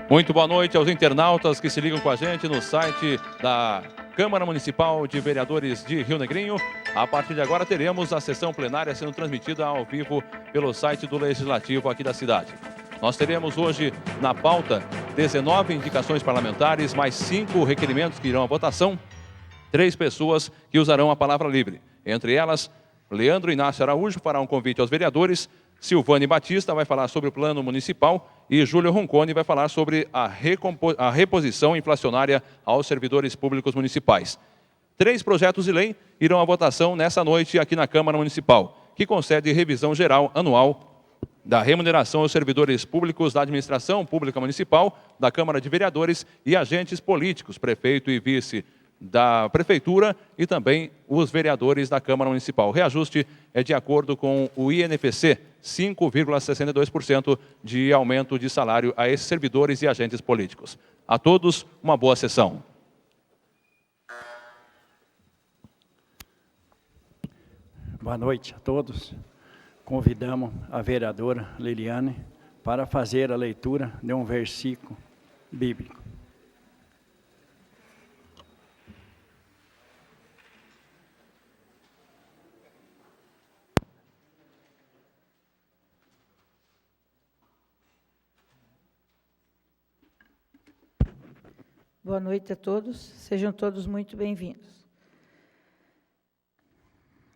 Muito boa noite aos internautas que se ligam com a gente no site da Câmara Municipal de Vereadores de Rio Negrinho. A partir de agora teremos a sessão plenária sendo transmitida ao vivo pelo site do Legislativo aqui da cidade. Nós teremos hoje na pauta 19 indicações parlamentares, mais 5 requerimentos que irão à votação, 3 pessoas que usarão a palavra livre. Entre elas, Leandro Inácio Araújo fará um convite aos vereadores, Silvane Batista vai falar sobre o plano municipal e Júlio Roncone vai falar sobre a reposição inflacionária aos servidores públicos municipais. 3 projetos de lei irão à votação nessa noite aqui na Câmara Municipal, que concede revisão geral anual da remuneração aos servidores públicos da administração pública municipal, da Câmara de Vereadores e agentes políticos, prefeito e vice da Prefeitura e também os vereadores da Câmara Municipal. O reajuste é de acordo com o INPC, 5,62% de aumento de salário a esses servidores e agentes políticos. A todos, uma boa sessão. Boa noite a todos. Convidamos a vereadora Liliane para fazer a leitura de um versículo bíblico. Boa noite a todos, sejam todos muito bem-vindos.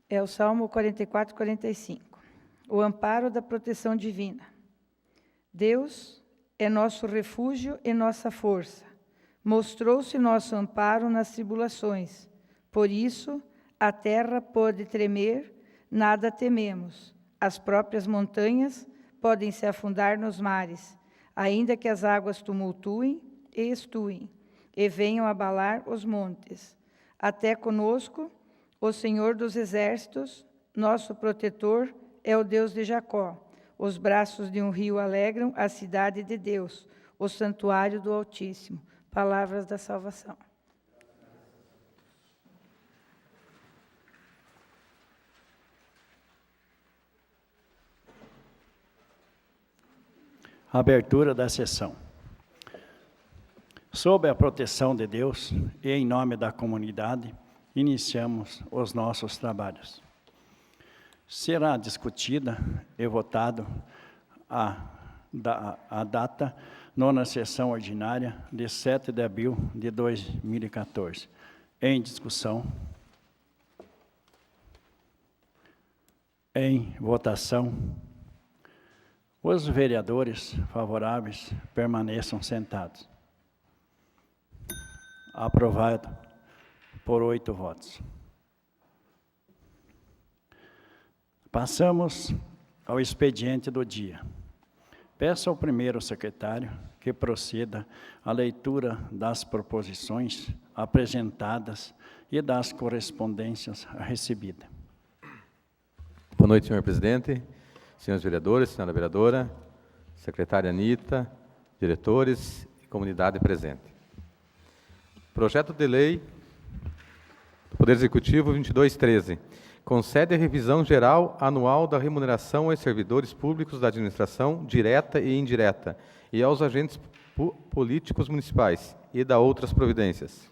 É o Salmo 44, 45. O amparo da proteção divina. Deus é nosso refúgio e nossa força. Mostrou-se nosso amparo nas tribulações. Por isso, a terra pode tremer, nada tememos. As próprias montanhas podem se afundar nos mares, ainda que as águas tumultuem e estuem, e venham abalar os montes. Até conosco, o Senhor dos Exércitos, nosso protetor, é o Deus de Jacó. Os braços de um rio alegram a cidade de Deus, o santuário do Altíssimo. Palavras da salvação. Abertura da sessão. Sob a proteção de Deus e em nome da comunidade, iniciamos os nossos trabalhos. Será discutida e votado a data, nona sessão ordinária, de 7 de abril de 2014. Em discussão. Em votação. Os vereadores favoráveis permaneçam sentados. Aprovado por 8 votos. Passamos ao expediente do dia. Peço ao primeiro secretário que proceda à leitura das proposições apresentadas e das correspondências recebidas. Boa noite, senhor presidente, senhores vereadores, senhora vereadora, secretária Anita, diretores e comunidade presente. Projeto de Lei do Poder Executivo 2213 concede a revisão geral anual da remuneração aos servidores públicos da administração direta e indireta e aos agentes políticos municipais e da outras providências.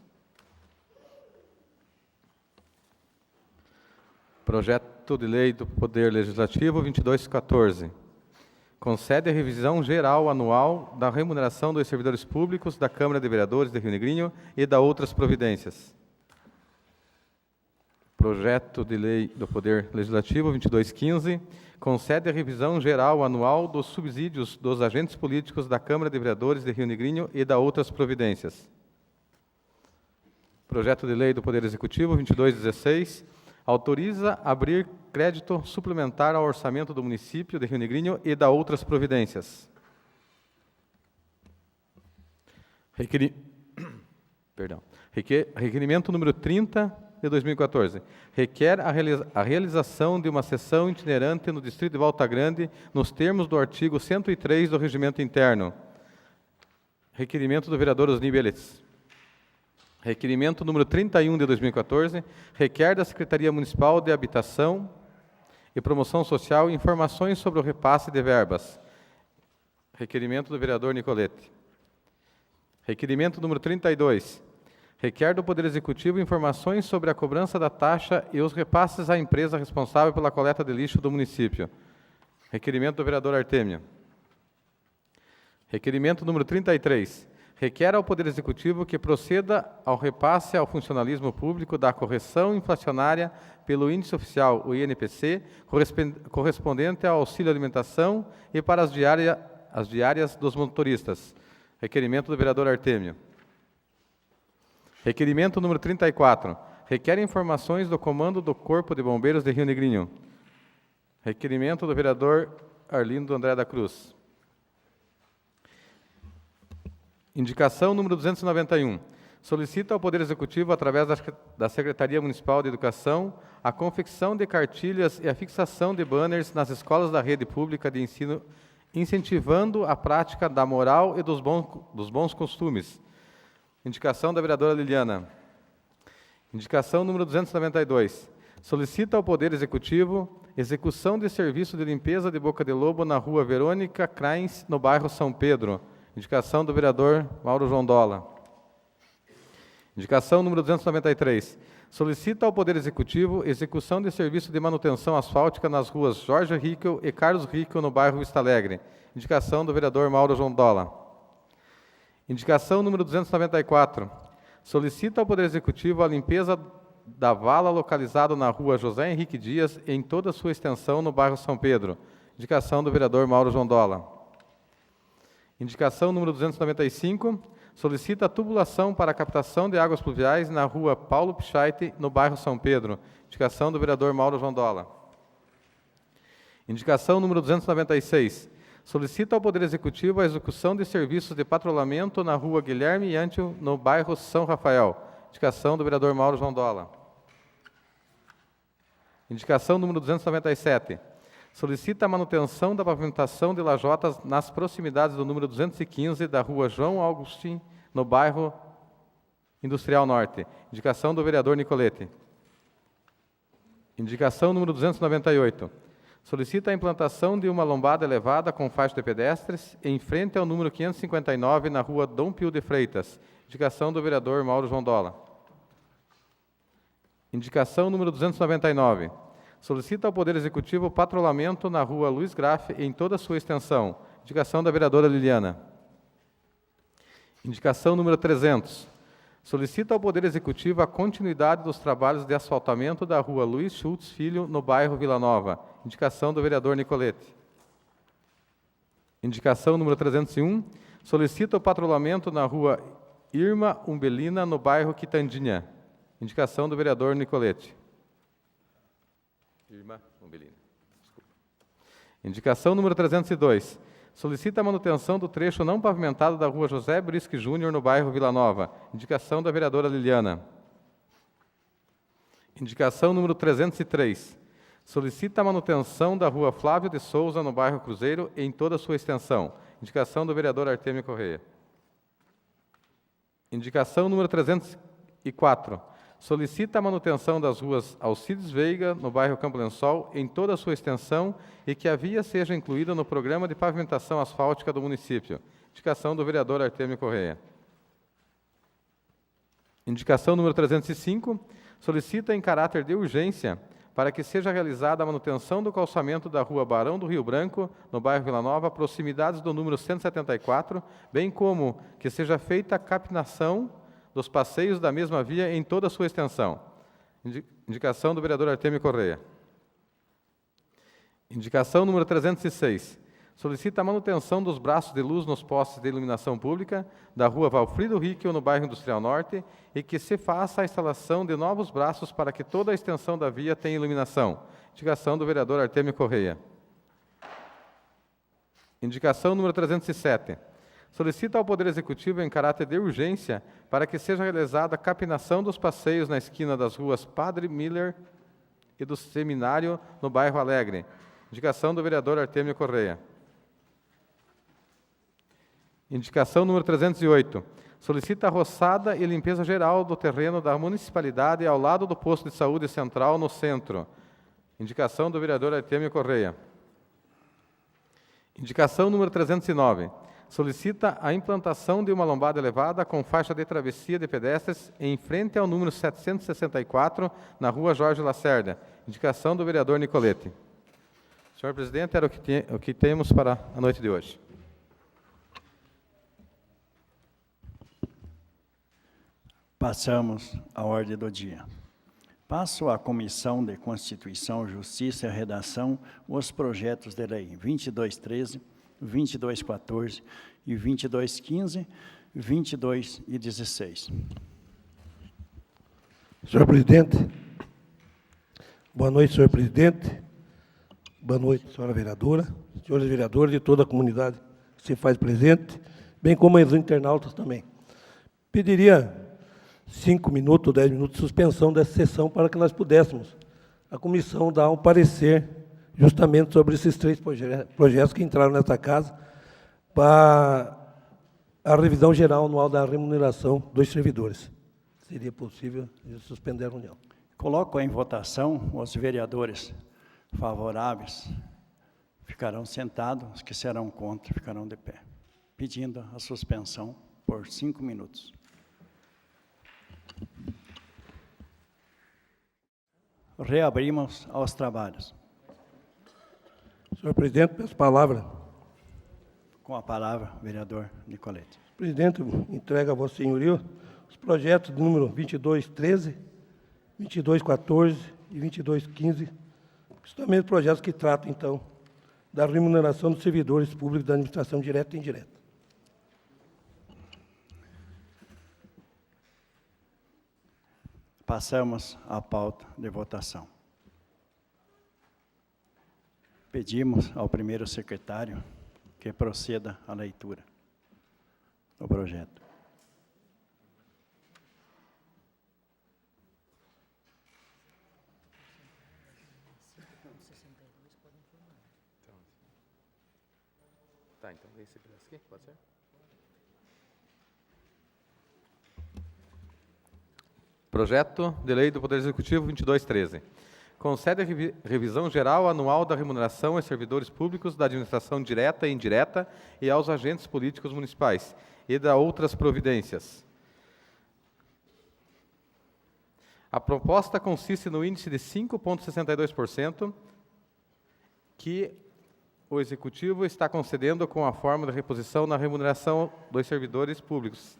Projeto de Lei do Poder Legislativo 2214 concede a revisão geral anual da remuneração dos servidores públicos da Câmara de Vereadores de Rio Negrinho e da outras providências. Projeto de Lei do Poder Legislativo 2215 concede a revisão geral anual dos subsídios dos agentes políticos da Câmara de Vereadores de Rio Negrinho e da outras providências. Projeto de Lei do Poder Executivo 2216 autoriza abrir crédito suplementar ao orçamento do município de Rio Negrinho e da outras providências. Requerimento número 30 de 2014. Requer a realização de uma sessão itinerante no Distrito de Volta Grande, nos termos do artigo 103 do Regimento Interno. Requerimento do vereador Osni Belitz. Requerimento número 31 de 2014, requer da Secretaria Municipal de Habitação e Promoção Social informações sobre o repasse de verbas. Requerimento do vereador Nicolete. Requerimento número 32. Requer do Poder Executivo informações sobre a cobrança da taxa e os repasses à empresa responsável pela coleta de lixo do município. Requerimento do vereador Artêmio. Requerimento número 33. Requer ao Poder Executivo que proceda ao repasse ao funcionalismo público da correção inflacionária pelo índice oficial, o INPC, correspondente ao auxílio alimentação e para as diárias dos motoristas. Requerimento do vereador Artêmio. Requerimento número 34. Requer informações do Comando do Corpo de Bombeiros de Rio Negrinho. Requerimento do vereador Arlindo André da Cruz. Indicação número 291. Solicita ao Poder Executivo, através da Secretaria Municipal de Educação, a confecção de cartilhas e a fixação de banners nas escolas da rede pública de ensino, incentivando a prática da moral e dos bons costumes. Indicação da vereadora Liliana. Indicação número 292. Solicita ao Poder Executivo execução de serviço de limpeza de boca de lobo na rua Verônica Krains, no bairro São Pedro. Indicação do vereador Mauro Jondola. Indicação número 293. Solicita ao Poder Executivo execução de serviço de manutenção asfáltica nas ruas Jorge Rickel e Carlos Rickel, no bairro Vista Alegre. Indicação do vereador Mauro Jondola. Indicação número 294. Solicita ao Poder Executivo a limpeza da vala localizada na rua José Henrique Dias, em toda a sua extensão, no bairro São Pedro. Indicação do vereador Mauro Jondola. Indicação número 295. Solicita a tubulação para a captação de águas pluviais na rua Paulo Pichaite, no bairro São Pedro. Indicação do vereador Mauro Jondola. Indicação número 296. Solicita ao Poder Executivo a execução de serviços de patrulhamento na rua Guilherme Yantio, no bairro São Rafael. Indicação do vereador Mauro Jondola. Indicação número 297. Solicita a manutenção da pavimentação de lajotas nas proximidades do número 215 da rua João Augustin, no bairro Industrial Norte. Indicação do vereador Nicolete. Indicação número 298. Solicita a implantação de uma lombada elevada com faixa de pedestres em frente ao número 559 na rua Dom Pio de Freitas. Indicação do vereador Mauro Jondola. Indicação número 299. Solicita ao Poder Executivo o patrulhamento na rua Luiz Graff em toda a sua extensão. Indicação da vereadora Liliana. Indicação número 300. Solicita ao Poder Executivo a continuidade dos trabalhos de asfaltamento da rua Luiz Schultz Filho, no bairro Vila Nova. Indicação do vereador Nicolete. Indicação número 301. Solicita o patrulhamento na rua Irma Umbelina, no bairro Quitandinha. Indicação do vereador Nicolete. Irma Umbelina. Desculpa. Indicação número 302. Solicita a manutenção do trecho não pavimentado da rua José Brisque Júnior, no bairro Vila Nova. Indicação da vereadora Liliana. Indicação número 303. Solicita a manutenção da rua Flávio de Souza, no bairro Cruzeiro, em toda a sua extensão. Indicação do vereador Artêmio Correia. Indicação número 304. Solicita a manutenção das ruas Alcides Veiga, no bairro Campo Lençol, em toda a sua extensão e que a via seja incluída no programa de pavimentação asfáltica do município. Indicação do vereador Artêmio Correia. Indicação número 305. Solicita em caráter de urgência para que seja realizada a manutenção do calçamento da rua Barão do Rio Branco, no bairro Vila Nova, proximidades do número 174, bem como que seja feita a capinação dos passeios da mesma via em toda a sua extensão. Indicação do vereador Artêmio Correia. Indicação número 306. Solicita a manutenção dos braços de luz nos postes de iluminação pública da rua Valfrido Rickel, no bairro Industrial Norte, e que se faça a instalação de novos braços para que toda a extensão da via tenha iluminação. Indicação do vereador Artêmio Correia. Indicação número 307. Solicita ao Poder Executivo, em caráter de urgência, para que seja realizada a capinação dos passeios na esquina das ruas Padre Miller e do Seminário, no bairro Alegre. Indicação do vereador Artêmio Correia. Indicação número 308. Solicita a roçada e limpeza geral do terreno da municipalidade ao lado do posto de saúde central, no centro. Indicação do vereador Artêmio Correia. Indicação número 309. solicita a implantação de uma lombada elevada com faixa de travessia de pedestres em frente ao número 764, na rua Jorge Lacerda. Indicação do vereador Nicolete. Senhor presidente, era o que temos para a noite de hoje. Passamos à ordem do dia. Passo à Comissão de Constituição, Justiça e Redação os projetos de lei 2213, 2214 e 2215, 22 e 16. Senhor presidente, boa noite, senhor presidente, boa noite, senhora vereadora, senhores vereadores e toda a comunidade que se faz presente, bem como os internautas também. Pediria 5 minutos, 10 minutos de suspensão dessa sessão para que nós pudéssemos, a comissão, dar um parecer justamente sobre esses 3 projetos que entraram nesta casa para a revisão geral anual da remuneração dos servidores. Seria possível suspender a reunião. Coloco em votação os vereadores favoráveis ficarão sentados, os que serão contra ficarão de pé, pedindo a suspensão por 5 minutos. Reabrimos aos trabalhos. Senhor presidente, peço palavra. Com a palavra, vereador Nicolete. Presidente, entrego a vossa senhoria os projetos de número 2213, 2214 e 2215, justamente projetos que tratam, então, da remuneração dos servidores públicos da administração direta e indireta. Passamos à pauta de votação. Pedimos ao primeiro secretário que proceda à leitura do projeto. Tá, então esse aqui, pode ser? Projeto de Lei do Poder Executivo 2213. Concede a revisão geral anual da remuneração aos servidores públicos da administração direta e indireta e aos agentes políticos municipais e da outras providências. A proposta consiste no índice de 5,62% que o Executivo está concedendo com a forma de reposição na remuneração dos servidores públicos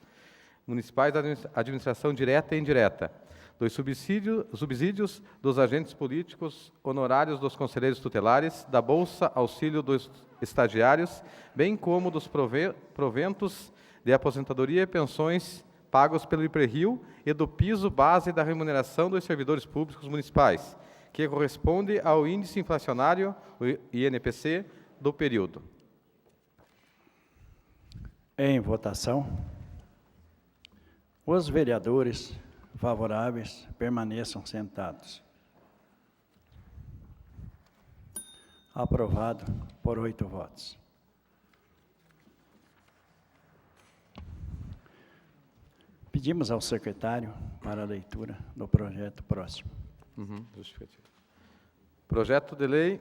municipais da administração direta e indireta, dos subsídios dos agentes políticos, honorários dos conselheiros tutelares, da Bolsa Auxílio dos estagiários, bem como dos proventos de aposentadoria e pensões pagos pelo IPRERIO e do piso base da remuneração dos servidores públicos municipais, que corresponde ao índice inflacionário, o INPC, do período. Em votação, os vereadores favoráveis permaneçam sentados. Aprovado por 8 votos. Pedimos ao secretário para a leitura do projeto próximo. Justificativo. Projeto de Lei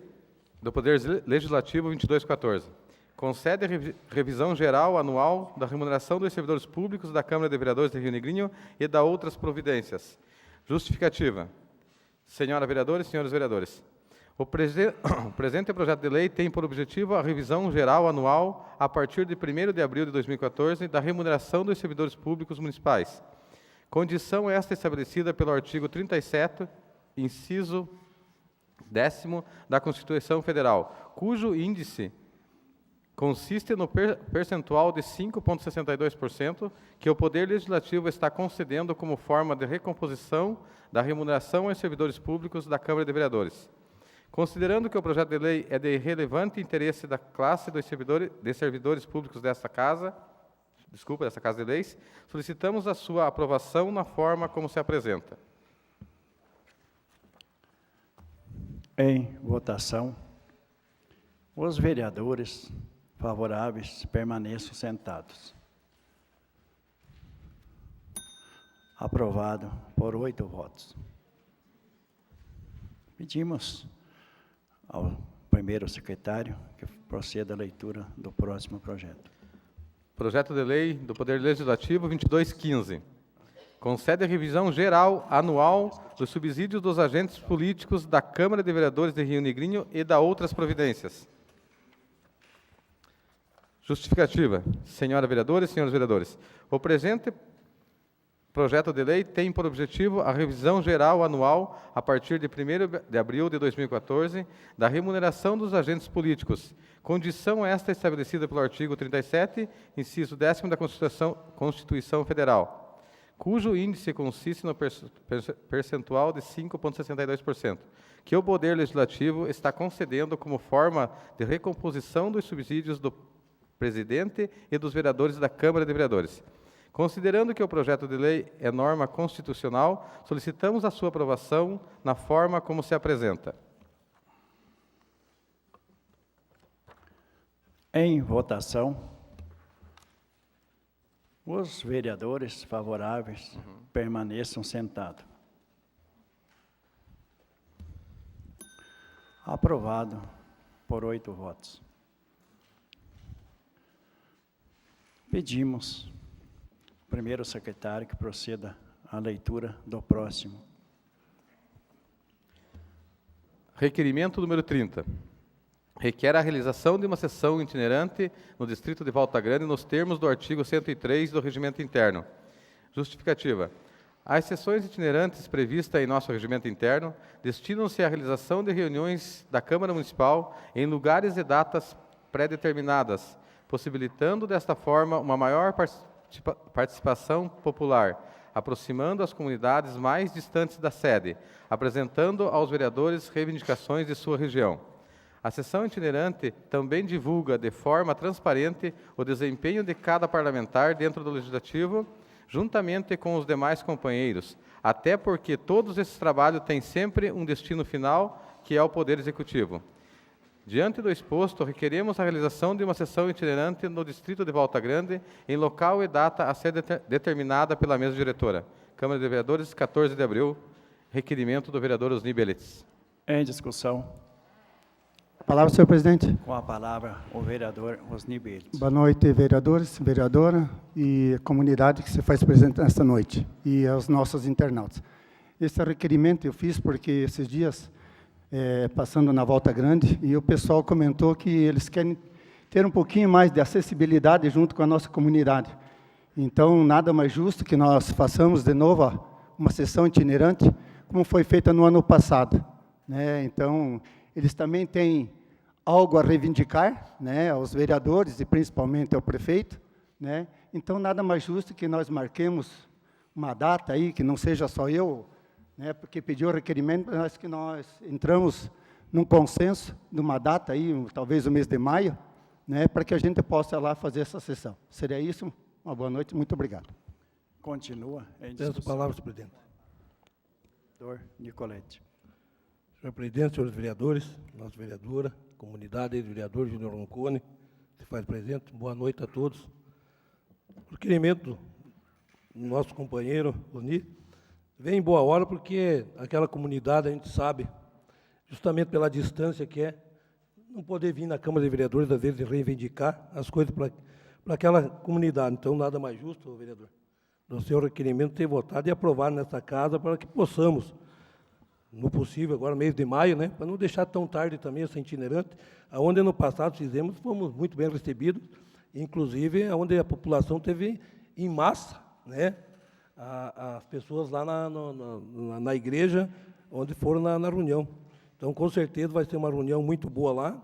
do Poder Legislativo 2214. Concede a revisão geral anual da remuneração dos servidores públicos da Câmara de Vereadores de Rio Negrinho e da outras providências. Justificativa. Senhora vereadora e senhores vereadores, o presente projeto de lei tem por objetivo a revisão geral anual a partir de 1º de abril de 2014 da remuneração dos servidores públicos municipais. Condição esta estabelecida pelo artigo 37, inciso 10º da Constituição Federal, cujo índice consiste no percentual de 5,62% que o Poder Legislativo está concedendo como forma de recomposição da remuneração aos servidores públicos da Câmara de Vereadores. Considerando que o projeto de lei é de relevante interesse da classe dos servidores públicos dessa Casa de Leis, solicitamos a sua aprovação na forma como se apresenta. Em votação, os vereadores favoráveis permaneçam sentados. Aprovado por 8 votos. Pedimos ao primeiro secretário que proceda à leitura do próximo projeto. Projeto de Lei do Poder Legislativo 2215. Concede a revisão geral anual dos subsídios dos agentes políticos da Câmara de Vereadores de Rio Negrinho e da outras providências. Justificativa. Senhora vereadora e senhores vereadores, o presente projeto de lei tem por objetivo a revisão geral anual, a partir de 1º de abril de 2014, da remuneração dos agentes políticos, condição esta estabelecida pelo artigo 37, inciso 10º da Constituição Federal, cujo índice consiste no percentual de 5,62%, que o Poder Legislativo está concedendo como forma de recomposição dos subsídios do presidente e dos vereadores da Câmara de Vereadores. Considerando que o projeto de lei é norma constitucional, solicitamos a sua aprovação na forma como se apresenta. Em votação, os vereadores favoráveis permaneçam sentados. Aprovado por 8 votos. Pedimos, primeiro secretário, que proceda à leitura do próximo. Requerimento número 30. Requer a realização de uma sessão itinerante no Distrito de Volta Grande nos termos do artigo 103 do Regimento Interno. Justificativa. As sessões itinerantes previstas em nosso Regimento Interno destinam-se à realização de reuniões da Câmara Municipal em lugares e datas pré-determinadas, possibilitando desta forma uma maior participação popular, aproximando as comunidades mais distantes da sede, apresentando aos vereadores reivindicações de sua região. A sessão itinerante também divulga de forma transparente o desempenho de cada parlamentar dentro do Legislativo, juntamente com os demais companheiros, até porque todos esses trabalhos têm sempre um destino final, que é o Poder Executivo. Diante do exposto, requeremos a realização de uma sessão itinerante no Distrito de Volta Grande, em local e data a ser determinada pela mesa diretora. Câmara de Vereadores, 14 de abril, requerimento do vereador Osni Belitz. Em discussão. A palavra, senhor presidente. Com a palavra, o vereador Osni Belitz. Boa noite, vereadores, vereadora e comunidade que se faz presente nesta noite, e aos nossos internautas. Esse requerimento eu fiz porque esses dias, passando na Volta Grande, e o pessoal comentou que eles querem ter um pouquinho mais de acessibilidade junto com a nossa comunidade. Então, nada mais justo que nós façamos de novo uma sessão itinerante, como foi feita no ano passado, né? Então, eles também têm algo a reivindicar, né, aos vereadores e principalmente ao prefeito, né? Então, nada mais justo que nós marquemos uma data aí, que não seja só eu, né, porque pediu o requerimento, mas que nós entramos num consenso de uma data aí, talvez o mês de maio, né, para que a gente possa lá fazer essa sessão. Seria isso? Uma boa noite, muito obrigado. Continua em Peço a discussão. palavra, senhor presidente. Vereador Nicolete. Senhor presidente, senhores vereadores, nossa vereadora, comunidade, vereador Júnior Roncone, se faz presente, boa noite a todos. O requerimento do nosso companheiro, Oni, vem em boa hora porque aquela comunidade, a gente sabe, justamente pela distância que é, não poder vir na Câmara de Vereadores, às vezes, reivindicar as coisas para aquela comunidade. Então, nada mais justo, vereador, do seu requerimento ter votado e aprovado nessa casa para que possamos, no possível, agora mês de maio, né, para não deixar tão tarde também essa itinerante, aonde no passado fizemos, fomos muito bem recebidos, inclusive onde a população teve em massa, né, as pessoas lá na igreja, onde foram na reunião. Então, com certeza, vai ser uma reunião muito boa lá,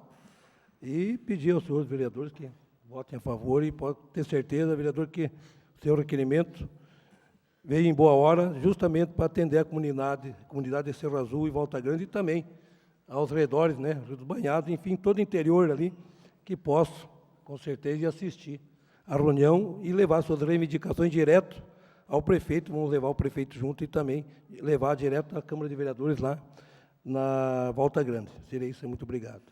e pedir aos senhores vereadores que votem a favor, e pode ter certeza, vereador, que o seu requerimento veio em boa hora, justamente para atender a comunidade de Cerro Azul e Volta Grande, e também aos redores, né, Rio dos Banhados, enfim, todo o interior ali, que posso, com certeza, ir assistir a reunião e levar suas reivindicações direto ao prefeito, vamos levar o prefeito junto e também levar direto à Câmara de Vereadores lá na Volta Grande. Seria isso, muito obrigado.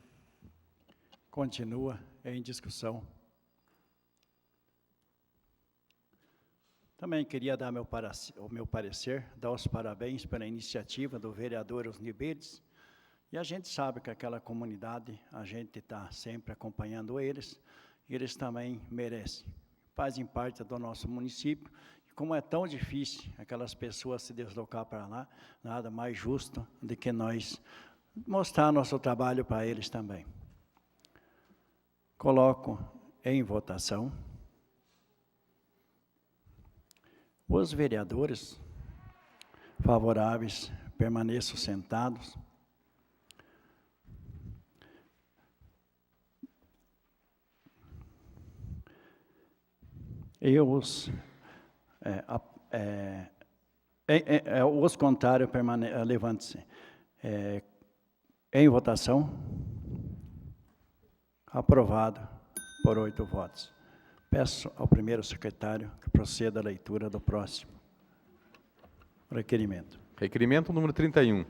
Continua em discussão. Também queria dar o meu parecer, dar os parabéns pela iniciativa do vereador Osni Belitz. E a gente sabe que aquela comunidade, a gente está sempre acompanhando eles, e eles também merecem. fazem parte do nosso município. E como é tão difícil aquelas pessoas se deslocar para lá, nada mais justo do que nós mostrar nosso trabalho para eles também. Coloco em votação. Os vereadores favoráveis permaneçam sentados. E os contrários levante-se. Em votação. Aprovado por 8 votos. Peço ao primeiro secretário que proceda à leitura do próximo requerimento. Requerimento número 31.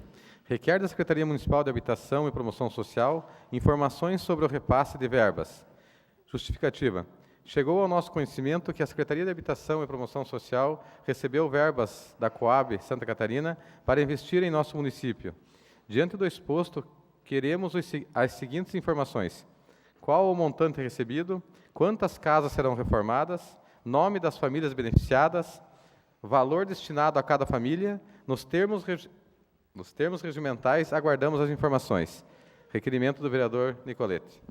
Requer da Secretaria Municipal de Habitação e Promoção Social informações sobre o repasse de verbas. Justificativa. Chegou ao nosso conhecimento que a Secretaria de Habitação e Promoção Social recebeu verbas da Coab Santa Catarina para investir em nosso município. Diante do exposto, queremos as seguintes informações. Qual o montante recebido? Quantas casas serão reformadas? Nome das famílias beneficiadas? Valor destinado a cada família? Nos termos regimentais, aguardamos as informações. Requerimento do vereador Nicolete.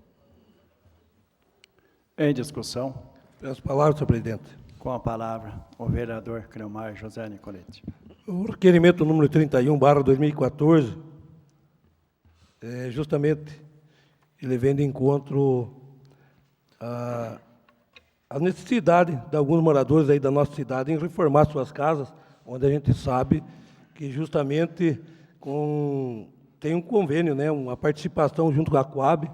Em discussão. Peço palavra, senhor presidente. Com a palavra, o vereador Cleomar José Nicolete. O requerimento número 31/2014, justamente, ele vem de encontro à necessidade de alguns moradores aí da nossa cidade em reformar suas casas, onde a gente sabe que justamente tem um convênio, né, uma participação junto com a Coab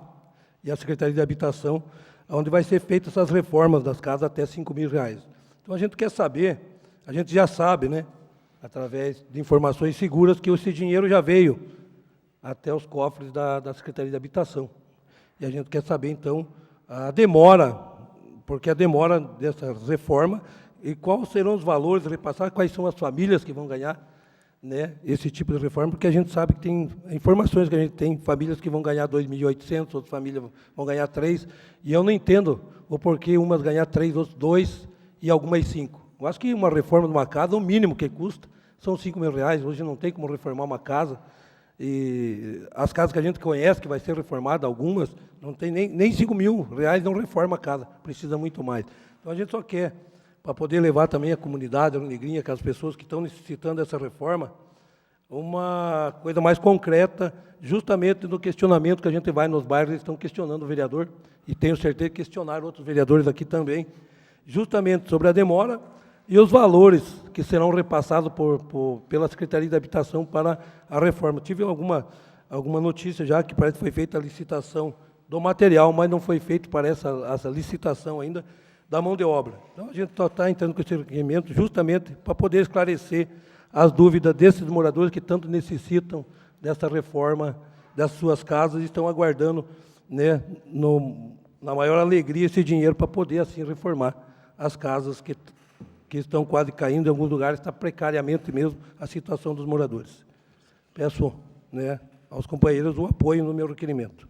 e a Secretaria de Habitação, onde vai ser feitas essas reformas das casas até R$5.000. Então, a gente quer saber, a gente já sabe, né, através de informações seguras, que esse dinheiro já veio até os cofres da Secretaria de Habitação. E a gente quer saber, então, a demora, porque a demora dessa reforma, e quais serão os valores repassados, quais são as famílias que vão ganhar, né, esse tipo de reforma, porque a gente sabe que tem informações que a gente tem, famílias que vão ganhar 2.800, outras famílias vão ganhar 3, e eu não entendo o porquê umas ganhar 3, outras 2 e algumas 5. Eu acho que uma reforma de uma casa, o mínimo que custa, são R$5.000, hoje não tem como reformar uma casa, e as casas que a gente conhece, que vai ser reformada, algumas, não tem nem R$5.000, não reforma a casa, precisa muito mais. Então, a gente só quer, para poder levar também a comunidade, a Negrinha, aquelas pessoas que estão necessitando dessa reforma, uma coisa mais concreta, justamente no questionamento que a gente vai nos bairros, eles estão questionando o vereador, e tenho certeza que questionaram outros vereadores aqui também, justamente sobre a demora e os valores que serão repassados pela Secretaria de Habitação para a reforma. Tive alguma notícia já que parece que foi feita a licitação do material, mas não foi feito, parece, essa licitação ainda da mão de obra. Então, a gente só está entrando com esse requerimento justamente para poder esclarecer as dúvidas desses moradores que tanto necessitam dessa reforma das suas casas e estão aguardando, né, na maior alegria esse dinheiro para poder, assim, reformar as casas que estão quase caindo, em alguns lugares está precariamente mesmo a situação dos moradores. Peço, né, aos companheiros o apoio no meu requerimento.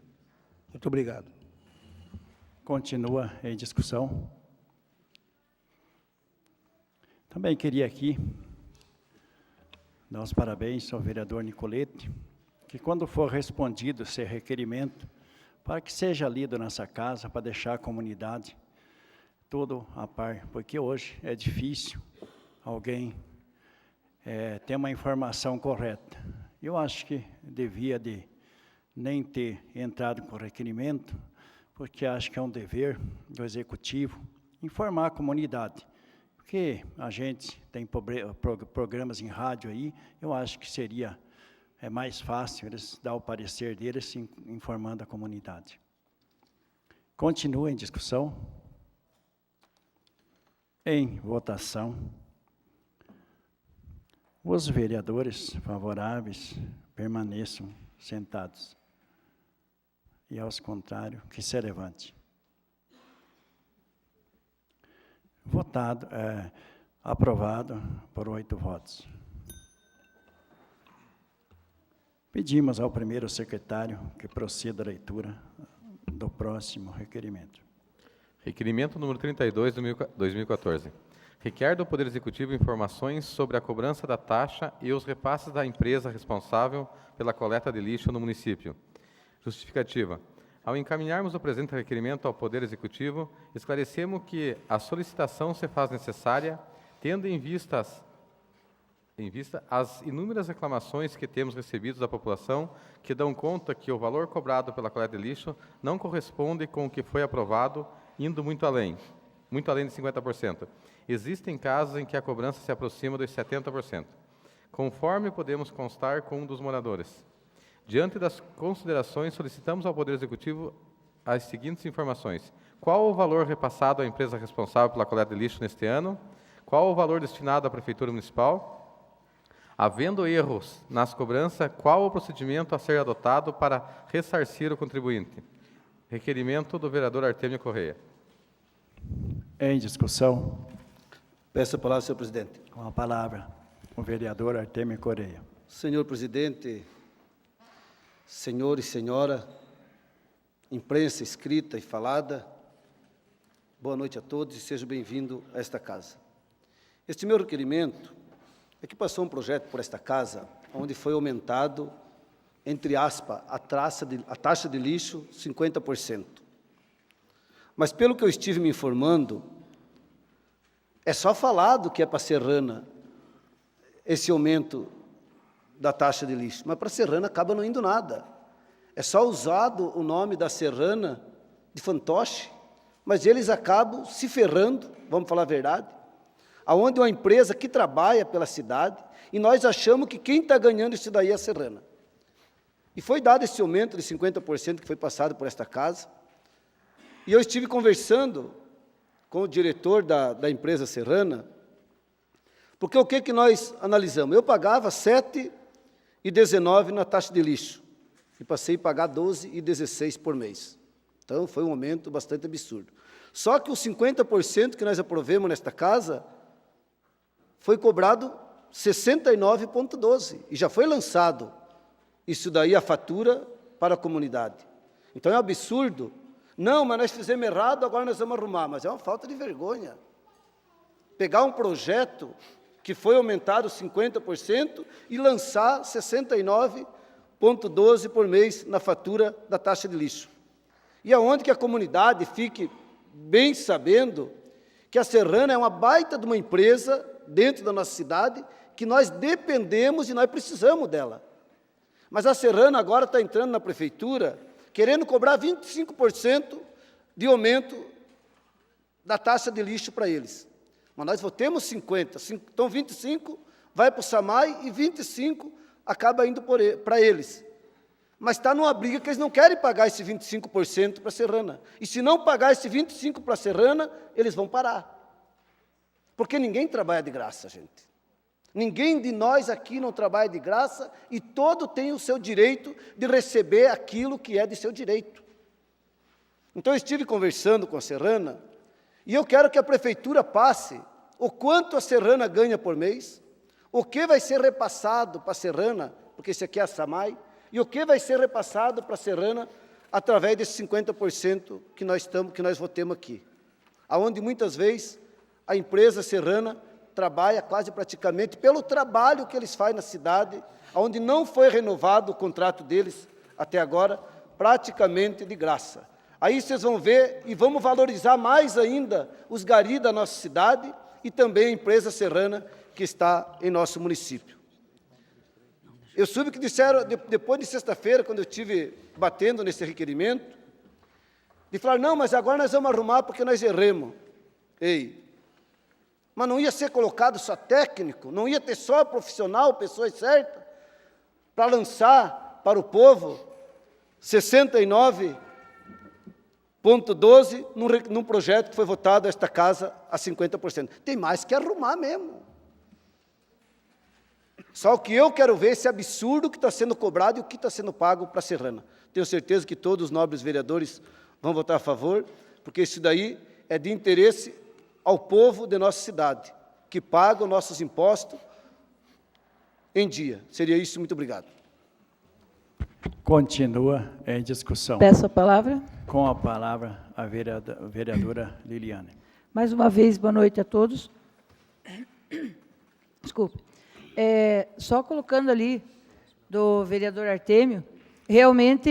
Muito obrigado. Continua em discussão. Também queria aqui dar os parabéns ao vereador Nicolete, que quando for respondido esse requerimento, para que seja lido nessa casa, para deixar a comunidade tudo a par, porque hoje é difícil alguém ter uma informação correta. Eu acho que devia de nem ter entrado com o requerimento, porque acho que é um dever do Executivo informar a comunidade. Porque a gente tem programas em rádio aí, eu acho que seria mais fácil eles dar o parecer deles informando a comunidade. Continua em discussão. Em votação. Os vereadores favoráveis permaneçam sentados. E aos contrários, que se levante. Aprovado por 8 votos. Pedimos ao primeiro secretário que proceda a leitura do próximo requerimento. Requerimento número 32, 2014. Requer do Poder Executivo informações sobre a cobrança da taxa e os repasses da empresa responsável pela coleta de lixo no município. Justificativa. Ao encaminharmos o presente requerimento ao Poder Executivo, esclarecemos que a solicitação se faz necessária, tendo em vista as inúmeras reclamações que temos recebido da população, que dão conta que o valor cobrado pela coleta de lixo não corresponde com o que foi aprovado, indo muito além de 50%. Existem casos em que a cobrança se aproxima dos 70%, conforme podemos constar com um dos moradores. Diante das considerações, solicitamos ao Poder Executivo as seguintes informações. Qual o valor repassado à empresa responsável pela coleta de lixo neste ano? Qual o valor destinado à Prefeitura Municipal? Havendo erros nas cobranças, qual o procedimento a ser adotado para ressarcir o contribuinte? Requerimento do vereador Artêmio Correia. Em discussão, Peço a palavra, senhor presidente. com a palavra, o vereador Artêmio Correia. Senhor presidente, senhor e senhora, imprensa escrita e falada, boa noite a todos e seja bem-vindo a esta casa. Este meu requerimento é que passou um projeto por esta casa, onde foi aumentado, entre aspas, a taxa de lixo 50%. Mas, pelo que eu estive me informando, é só falado que é para Serrana esse aumento da taxa de lixo, mas para Serrana acaba não indo nada. É só usado o nome da Serrana de fantoche, mas eles acabam se ferrando, vamos falar a verdade, aonde uma empresa que trabalha pela cidade, e nós achamos que quem está ganhando isso daí é a Serrana. E foi dado esse aumento de 50% que foi passado por esta casa, e eu estive conversando com o diretor da empresa Serrana, porque o que nós analisamos? Eu pagava 7,19 na taxa de lixo, e passei a pagar 12,16 por mês. Então, foi um aumento bastante absurdo. Só que os 50% que nós aprovemos nesta casa, foi cobrado 69,12, e já foi lançado isso daí, a fatura para a comunidade. Então, é um absurdo. Não, mas nós fizemos errado, agora nós vamos arrumar. Mas é uma falta de vergonha. Pegar um projeto que foi aumentado 50% e lançar 69,12 por mês na fatura da taxa de lixo. E aonde que a comunidade fique bem sabendo que a Serrana é uma baita de uma empresa dentro da nossa cidade, que nós dependemos e nós precisamos dela. Mas a Serrana agora está entrando na prefeitura, querendo cobrar 25% de aumento da taxa de lixo para eles. Mas nós votemos 50%, então 25% vai para o SAMAI e 25% acaba indo para eles. Mas está numa briga que eles não querem pagar esse 25% para a Serrana. E se não pagar esse 25% para a Serrana, eles vão parar. Porque ninguém trabalha de graça, gente. Ninguém de nós aqui não trabalha de graça e todo tem o seu direito de receber aquilo que é de seu direito. Então, eu estive conversando com a Serrana e eu quero que a prefeitura passe o quanto a Serrana ganha por mês, o que vai ser repassado para a Serrana, porque isso aqui é a SAMAI, e o que vai ser repassado para a Serrana através desses 50% que nós votemos aqui. Aonde muitas vezes a empresa Serrana trabalha quase praticamente pelo trabalho que eles fazem na cidade, onde não foi renovado o contrato deles até agora, praticamente de graça. Aí vocês vão ver e vamos valorizar mais ainda os garis da nossa cidade e também a empresa Serrana que está em nosso município. Eu soube que disseram, depois de sexta-feira, quando eu estive batendo nesse requerimento, de falar, não, mas agora nós vamos arrumar porque nós erremos. Ei, mas não ia ser colocado só técnico, não ia ter só profissional, pessoas certas, para lançar para o povo 69,12 num projeto que foi votado esta casa a 50%. Tem mais que arrumar mesmo. Só o que eu quero ver é esse absurdo que está sendo cobrado e o que está sendo pago para a Serrana. Tenho certeza que todos os nobres vereadores vão votar a favor, porque isso daí é de interesse ao povo de nossa cidade, que paga os nossos impostos em dia. Seria isso, muito obrigado. Continua em discussão. Peço a palavra. Com a palavra, a vereadora Liliane. Mais uma vez, boa noite a todos. Desculpe. Só colocando ali do vereador Artêmio, realmente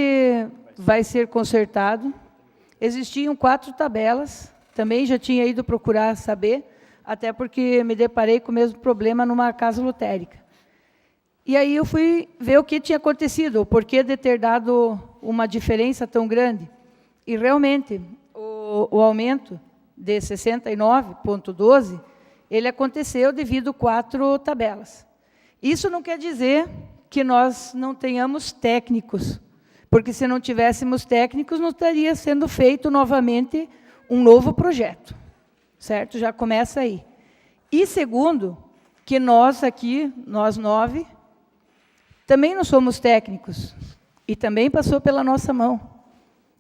vai ser consertado. Existiam 4 tabelas, também já tinha ido procurar saber, até porque me deparei com o mesmo problema numa casa lotérica. E aí eu fui ver o que tinha acontecido, o porquê de ter dado uma diferença tão grande. E realmente, o aumento de 69,12, ele aconteceu devido a 4 tabelas. Isso não quer dizer que nós não tenhamos técnicos, porque se não tivéssemos técnicos, não estaria sendo feito novamente um novo projeto, certo? Já começa aí. E segundo, que nós aqui, nós 9, também não somos técnicos, e também passou pela nossa mão,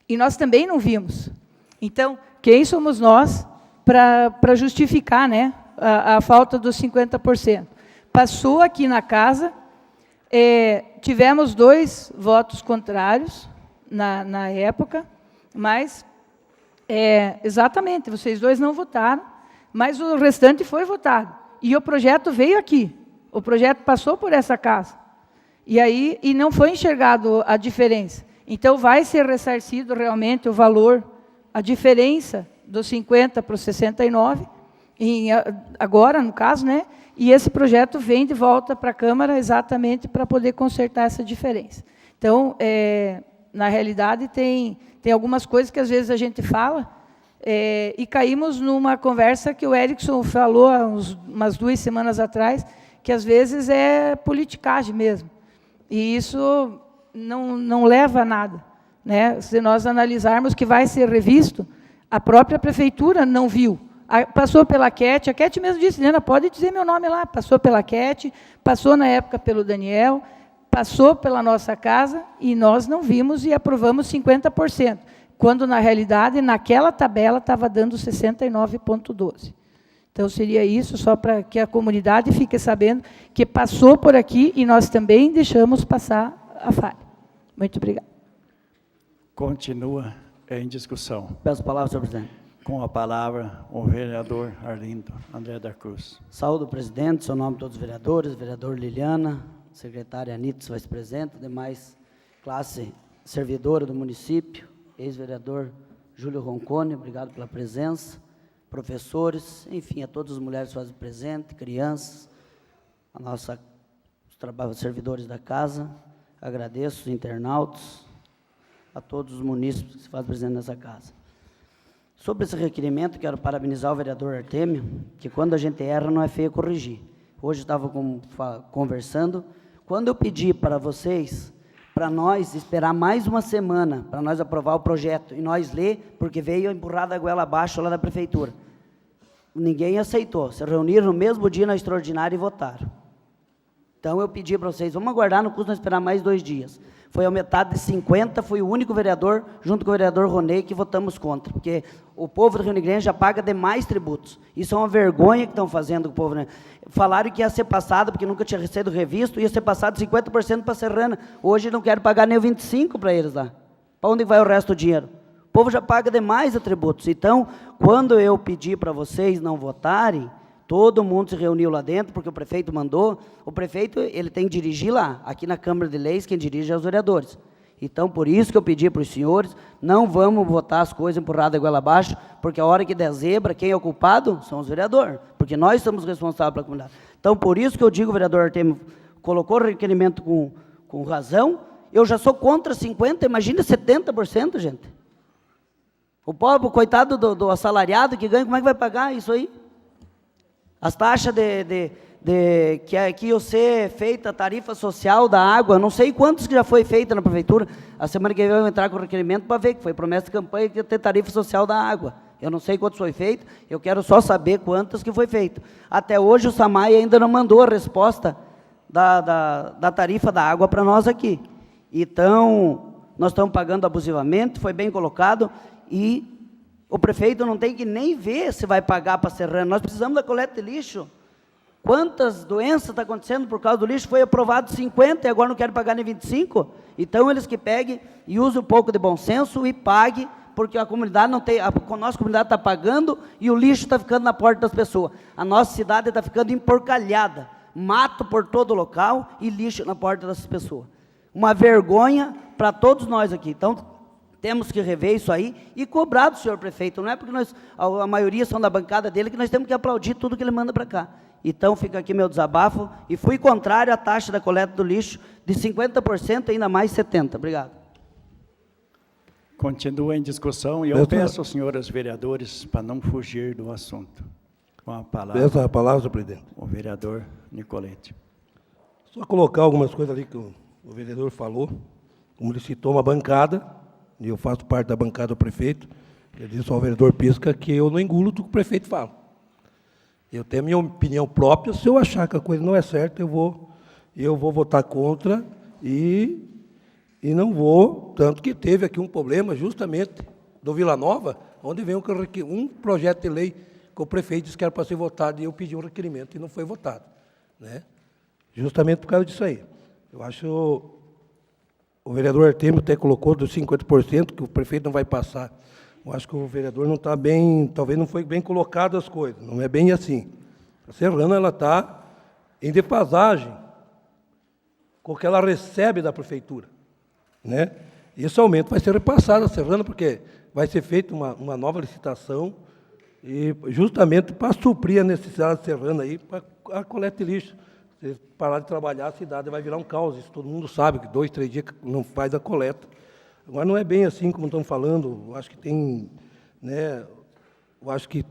e nós também não vimos. Então, quem somos nós para justificar, né, a falta dos 50%? Passou aqui na casa, tivemos 2 votos contrários na época, mas, exatamente, vocês 2 não votaram, mas o restante foi votado. E o projeto veio aqui, o projeto passou por essa casa. E não foi enxergado a diferença. Então, vai ser ressarcido realmente o valor, a diferença dos 50 para os 69, agora, no caso, né? E esse projeto vem de volta para a Câmara exatamente para poder consertar essa diferença. Então, na realidade, tem algumas coisas que às vezes a gente fala, e caímos numa conversa que o Erickson falou há umas 2 semanas atrás, que às vezes é politicagem mesmo. E isso não leva a nada, né? Se nós analisarmos que vai ser revisto, a própria prefeitura não viu. Passou pela Cat, a Cat mesmo disse, Helena, pode dizer meu nome lá, passou pela Cat, passou na época pelo Daniel, passou pela nossa casa, e nós não vimos e aprovamos 50%, quando, na realidade, naquela tabela estava dando 69,12%. Então, seria isso, só para que a comunidade fique sabendo que passou por aqui e nós também deixamos passar a falha. Muito obrigada. Continua em discussão. Peço a palavra, senhor presidente. Com a palavra, o vereador Arlindo André da Cruz. Saúde o presidente, seu nome todos os vereadores, vereador Liliana, secretária Anitta, vice-presidente, demais classe servidora do município, ex-vereador Júlio Roncone, obrigado pela presença, professores, enfim, a todas as mulheres que fazem presente, crianças, os servidores da casa, agradeço os internautas, a todos os munícipes que se fazem presente nessa casa. Sobre esse requerimento, quero parabenizar o vereador Artêmio, que quando a gente erra não é feio corrigir. Hoje estava conversando, quando eu pedi para vocês, para nós esperar mais uma semana, para nós aprovar o projeto, e nós ler, porque veio empurrada a goela abaixo lá da prefeitura. Ninguém aceitou, se reuniram no mesmo dia na extraordinária e votaram. Então, eu pedi para vocês, vamos aguardar, no custo não esperar mais 2 dias. Foi aumentado de 50, fui o único vereador, junto com o vereador Ronei, que votamos contra, porque o povo do Rio Negrense já paga demais tributos. Isso é uma vergonha que estão fazendo com o povo, né? Falaram que ia ser passado, porque nunca tinha sido revisto, ia ser passado 50% para a Serrana. Hoje não quero pagar nem o 25% para eles lá. Para onde vai o resto do dinheiro? O povo já paga demais a tributos. Então, quando eu pedi para vocês não votarem, todo mundo se reuniu lá dentro, porque o prefeito mandou. O prefeito, ele tem que dirigir lá. Aqui na Câmara de Leis, quem dirige é os vereadores. Então, por isso que eu pedi para os senhores, não vamos votar as coisas empurradas goela abaixo, porque a hora que der zebra, quem é o culpado são os vereadores, porque nós somos responsáveis pela comunidade. Então, por isso que eu digo, o vereador Artêmio colocou o requerimento com razão, eu já sou contra 50%, imagina 70%, gente. O pobre, o coitado do assalariado que ganha, como é que vai pagar isso aí? As taxas que ia ser feita a tarifa social da água, não sei quantos que já foi feita na prefeitura, a semana que vem eu vou entrar com o requerimento para ver, que foi promessa de campanha que ia ter tarifa social da água. Eu não sei quantos foi feito, eu quero só saber quantas que foi feito. Até hoje o SAMAI ainda não mandou a resposta da tarifa da água para nós aqui. Então, nós estamos pagando abusivamente, foi bem colocado, e o prefeito não tem que nem ver se vai pagar para a Serrana. Nós precisamos da coleta de lixo. Quantas doenças estão acontecendo por causa do lixo? Foi aprovado 50 e agora não querem pagar nem 25? Então, eles que peguem e usem um pouco de bom senso e paguem porque a comunidade não tem, a nossa comunidade está pagando e o lixo está ficando na porta das pessoas. A nossa cidade está ficando emporcalhada, mato por todo local e lixo na porta das pessoas. Uma vergonha para todos nós aqui. Então, temos que rever isso aí e cobrar do senhor prefeito. Não é porque a maioria são da bancada dele que nós temos que aplaudir tudo que ele manda para cá. Então, fica aqui meu desabafo, e fui contrário à taxa da coleta do lixo de 50%, ainda mais 70%. Obrigado. Continua em discussão, e eu peço aos senhores vereadores para não fugir do assunto. Com a palavra, Peço a palavra, senhor presidente. o vereador Nicolete. Só colocar algumas coisas ali que o vereador falou, como ele citou uma bancada, e eu faço parte da bancada do prefeito, ele disse ao vereador Pisca que eu não engulo tudo que o prefeito fala. Eu tenho a minha opinião própria, se eu achar que a coisa não é certa, eu vou votar contra e não vou, tanto que teve aqui um problema justamente do Vila Nova, onde veio um projeto de lei que o prefeito disse que era para ser votado e eu pedi um requerimento e não foi votado, né? Justamente por causa disso aí. Eu acho o vereador Artemio até colocou dos 50% que o prefeito não vai passar. Eu acho que o vereador não está bem, talvez não foi bem colocado as coisas, não é bem assim. A Serrana, ela está em defasagem com o que ela recebe da prefeitura, né? E esse aumento vai ser repassado à Serrana, porque vai ser feita uma nova licitação, e justamente para suprir a necessidade da Serrana aí, para a coleta de lixo. Se parar de trabalhar, a cidade vai virar um caos, isso todo mundo sabe, que 2, 3 dias não faz a coleta. Agora, não é bem assim como estão falando, eu acho que tem, né, eu acho que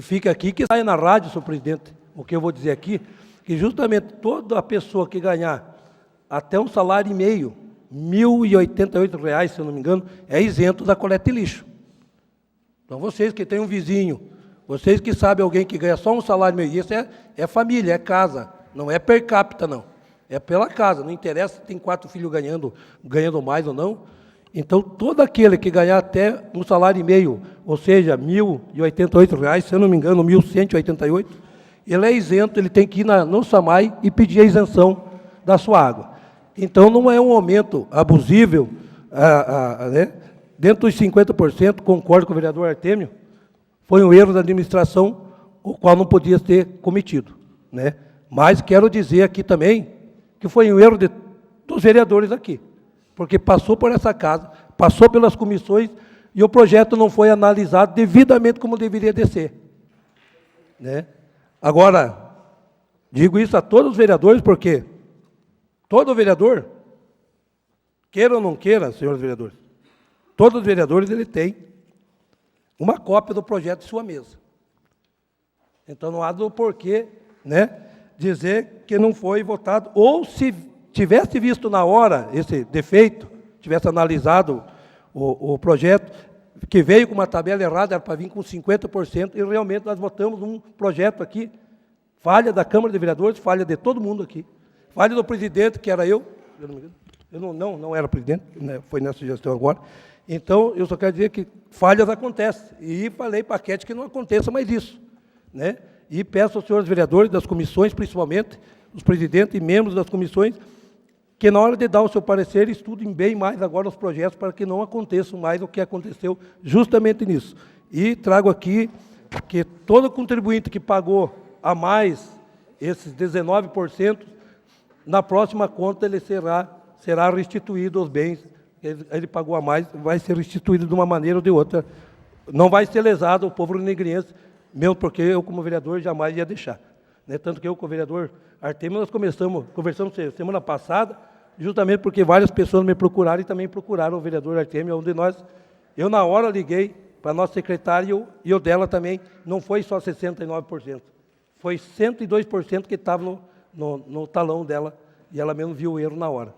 fica aqui, que sai na rádio, senhor presidente, o que eu vou dizer aqui, que justamente toda pessoa que ganhar até um salário e meio, R$ 1.088, se eu não me engano, é isento da coleta de lixo. Então, vocês que têm um vizinho, vocês que sabem alguém que ganha só um salário e meio, isso é família, é casa, não é per capita, não. É pela casa, não interessa se tem 4 filhos ganhando mais ou não. Então, todo aquele que ganhar até um salário e meio, ou seja, R$ 1.088, se eu não me engano, 1.188, ele é isento, ele tem que ir no SAMAI e pedir a isenção da sua água. Então, não é um aumento abusivo, né? Dentro dos 50%, concordo com o vereador Artemio, foi um erro da administração, o qual não podia ter cometido, né? Mas quero dizer aqui também que foi um erro dos vereadores aqui, porque passou por essa casa, passou pelas comissões, e o projeto não foi analisado devidamente como deveria de ser, né? Agora, digo isso a todos os vereadores, porque todo vereador, queira ou não queira, senhores vereadores, todos os vereadores, ele tem uma cópia do projeto em sua mesa. Então, não há do porquê, né, dizer que não foi votado, ou se tivesse visto na hora esse defeito, tivesse analisado o projeto, que veio com uma tabela errada, era para vir com 50%, e realmente nós votamos um projeto aqui, falha da Câmara de Vereadores, falha de todo mundo aqui, falha do presidente, que era eu não era presidente, né, foi nessa gestão agora. Então, eu só quero dizer que falhas acontecem, e falei para a Kete que não aconteça mais isso, né? E peço aos senhores vereadores das comissões, principalmente, os presidentes e membros das comissões, que na hora de dar o seu parecer, estudem bem mais agora os projetos, para que não aconteça mais o que aconteceu justamente nisso. E trago aqui que todo contribuinte que pagou a mais esses 19%, na próxima conta ele será restituído os bens, ele pagou a mais, vai ser restituído de uma maneira ou de outra. Não vai ser lesado o povo negriense, mesmo porque eu, como vereador, jamais ia deixar, né? Tanto que eu, com o vereador Artemio, nós conversamos semana passada, justamente porque várias pessoas me procuraram e também procuraram o vereador Artemio, onde eu na hora liguei para a nossa secretária e o dela também, não foi só 69%, foi 102% que estava no talão dela, e ela mesmo viu o erro na hora.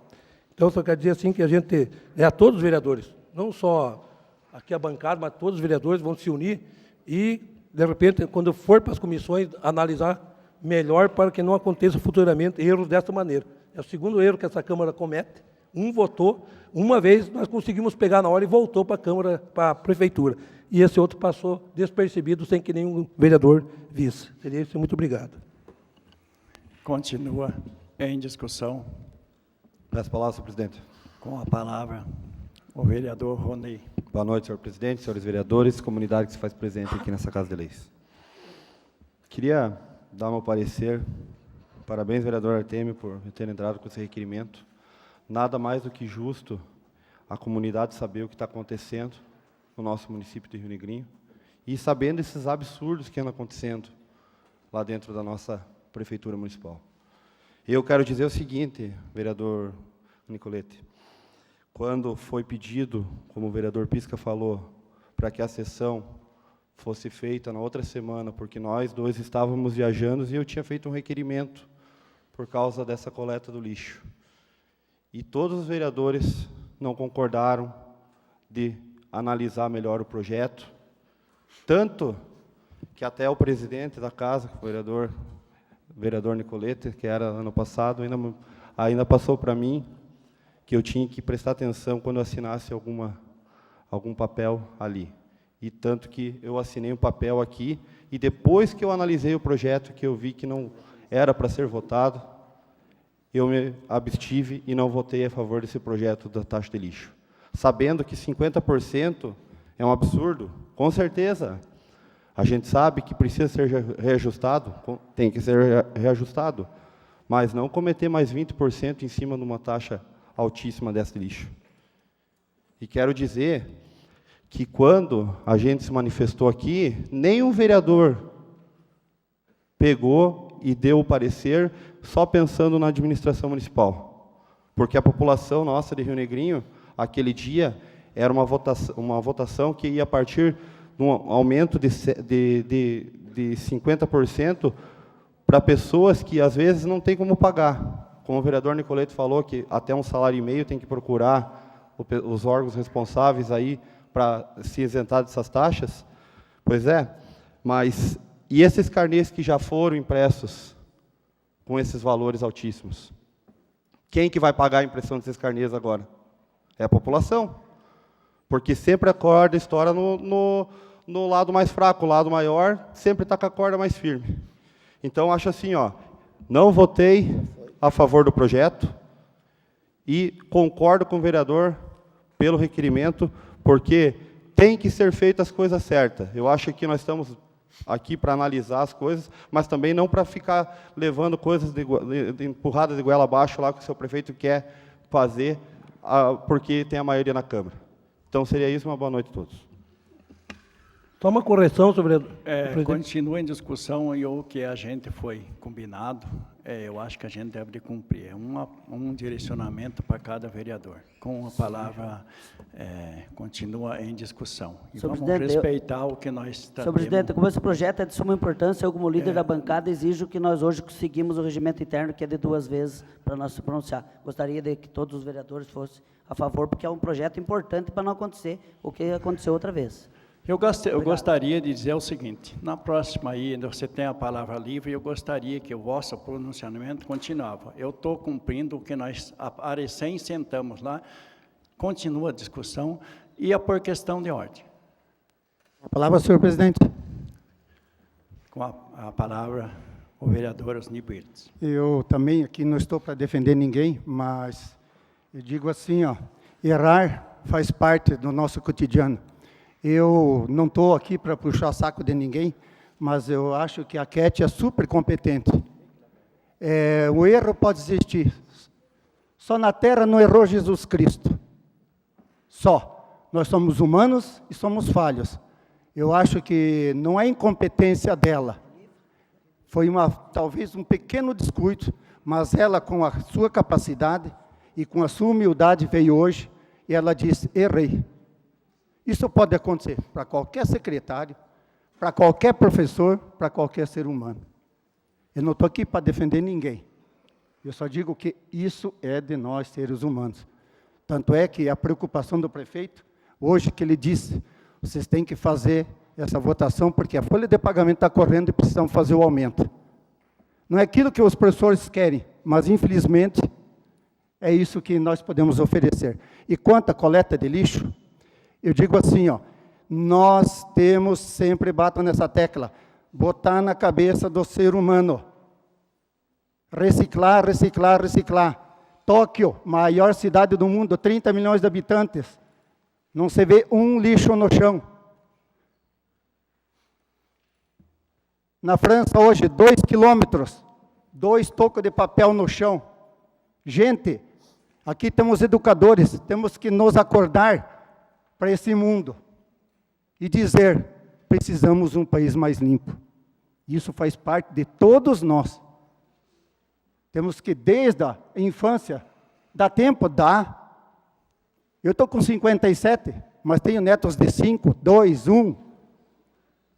Então, só quero dizer assim que a gente, a todos os vereadores, não só aqui a bancada, mas todos os vereadores vão se unir e, de repente, quando for para as comissões, analisar melhor para que não aconteça futuramente erros dessa maneira. É o segundo erro que essa Câmara comete. Votou, uma vez nós conseguimos pegar na hora e voltou para a Câmara, para a Prefeitura. E esse outro passou despercebido, sem que nenhum vereador visse. Seria isso, muito obrigado. Continua em discussão. Peço a palavra, senhor presidente. Com a palavra, O vereador Rony. Boa noite, senhor presidente, senhores vereadores, comunidade que se faz presente aqui nessa Casa de Leis. Queria dar meu parecer. Parabéns, vereador Artemio, por ter entrado com esse requerimento. Nada mais do que justo a comunidade saber o que está acontecendo no nosso município de Rio Negrinho e sabendo esses absurdos que andam acontecendo lá dentro da nossa prefeitura municipal. Eu quero dizer o seguinte, vereador Nicolete, quando foi pedido, como o vereador Pisca falou, para que a sessão fosse feita na outra semana, porque nós dois estávamos viajando e eu tinha feito um requerimento por causa dessa coleta do lixo. E todos os vereadores não concordaram de analisar melhor o projeto, tanto que até o presidente da casa, o vereador Nicolete, que era ano passado, ainda passou para mim que eu tinha que prestar atenção quando eu assinasse algum papel ali. E tanto que eu assinei um papel aqui, e depois que eu analisei o projeto, que eu vi que não era para ser votado, eu me abstive e não votei a favor desse projeto da taxa de lixo. Sabendo que 50% é um absurdo, com certeza. A gente sabe que precisa ser reajustado, tem que ser reajustado, mas não cometer mais 20% em cima de uma taxa altíssima desse lixo. E quero dizer que quando a gente se manifestou aqui, nenhum vereador pegou e deu o parecer só pensando na administração municipal. Porque a população nossa de Rio Negrinho, aquele dia, era uma votação que ia partir de um aumento de 50% para pessoas que, às vezes, não têm como pagar. Como o vereador Nicolete falou, que até um salário e meio tem que procurar os órgãos responsáveis aí para se isentar dessas taxas. Pois é, mas e esses carnês que já foram impressos com esses valores altíssimos? Quem que vai pagar a impressão desses carnês agora? É a população. Porque sempre a corda estoura no lado mais fraco, o lado maior sempre está com a corda mais firme. Então, acho assim, não votei a favor do projeto e concordo com o vereador pelo requerimento, porque tem que ser feitas as coisas certas. Eu acho que nós estamos aqui para analisar as coisas, mas também não para ficar levando coisas empurradas de goela abaixo lá que o seu prefeito quer fazer, porque tem a maioria na Câmara. Então, seria isso. Uma boa noite a todos. Só uma correção sobre... Continua em discussão e o que a gente foi combinado, eu acho que a gente deve de cumprir. É um direcionamento para cada vereador. Com a palavra, continua em discussão. E vamos respeitar o que nós tratamos. Senhor presidente, como esse projeto é de suma importância, eu, como líder da bancada, exijo que nós hoje seguimos o regimento interno, que é de 2 vezes para nós se pronunciar. Gostaria de que todos os vereadores fossem a favor, porque é um projeto importante para não acontecer o que aconteceu outra vez. Eu gostaria de dizer o seguinte, na próxima aí, você tem a palavra livre, eu gostaria que o vosso pronunciamento continuava. Eu estou cumprindo o que nós, a recém sentamos lá, continua a discussão, e por questão de ordem. A palavra, senhor presidente. Com a palavra, o vereador Osni Birtz. Eu também aqui não estou para defender ninguém, mas eu digo assim, errar faz parte do nosso cotidiano. Eu não estou aqui para puxar saco de ninguém, mas eu acho que a Cat é super competente. O erro pode existir. Só na Terra não errou Jesus Cristo. Só. Nós somos humanos e somos falhos. Eu acho que não é incompetência dela. Foi talvez um pequeno descuido, mas ela, com a sua capacidade e com a sua humildade, veio hoje e ela disse, errei. Isso pode acontecer para qualquer secretário, para qualquer professor, para qualquer ser humano. Eu não estou aqui para defender ninguém. Eu só digo que isso é de nós, seres humanos. Tanto é que a preocupação do prefeito, hoje que ele disse, vocês têm que fazer essa votação, porque a folha de pagamento está correndo e precisam fazer o aumento. Não é aquilo que os professores querem, mas, infelizmente, é isso que nós podemos oferecer. E quanto à coleta de lixo, eu digo assim, nós temos, sempre bato nessa tecla, botar na cabeça do ser humano. Reciclar, reciclar, reciclar. Tóquio, maior cidade do mundo, 30 milhões de habitantes. Não se vê um lixo no chão. Na França, hoje, 2 quilômetros, 2 tocos de papel no chão. Gente, aqui temos educadores, temos que nos acordar para esse mundo e dizer, precisamos de um país mais limpo. Isso faz parte de todos nós. Temos que, desde a infância, dá tempo? Dá. Eu estou com 57, mas tenho netos de 5, 2, 1.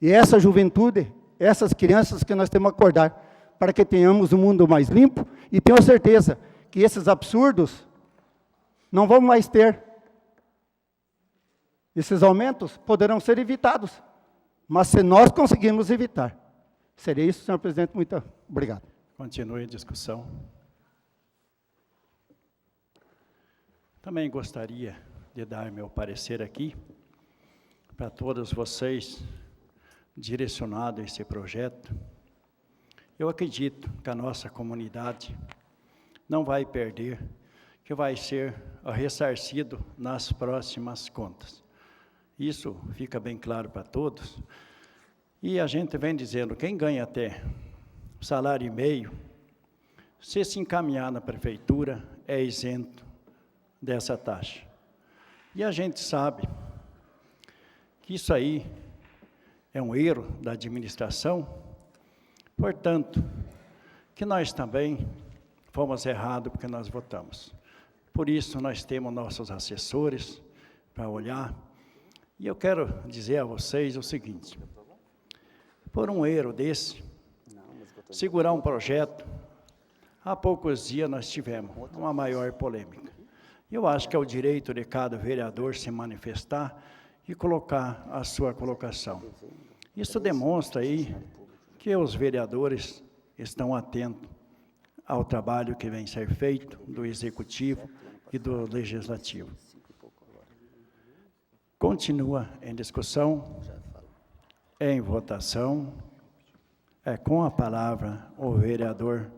E essa juventude, essas crianças que nós temos que acordar, para que tenhamos um mundo mais limpo, e tenho certeza que esses absurdos não vão mais ter. Esses aumentos poderão ser evitados, mas se nós conseguirmos evitar. Seria isso, senhor presidente. Muito obrigado. Continue a discussão. Também gostaria de dar meu parecer aqui, para todos vocês, direcionado a esse projeto. Eu acredito que a nossa comunidade não vai perder, que vai ser ressarcido nas próximas contas. Isso fica bem claro para todos. E a gente vem dizendo, quem ganha até salário e meio, se encaminhar na prefeitura, é isento dessa taxa. E a gente sabe que isso aí é um erro da administração, portanto, que nós também fomos errados porque nós votamos. Por isso, nós temos nossos assessores para olhar. E eu quero dizer a vocês o seguinte, por um erro desse, segurar um projeto, há poucos dias nós tivemos uma maior polêmica. Eu acho que é o direito de cada vereador se manifestar e colocar a sua colocação. Isso demonstra aí que os vereadores estão atentos ao trabalho que vem ser feito do Executivo e do Legislativo. Continua em discussão, em votação, com a palavra o vereador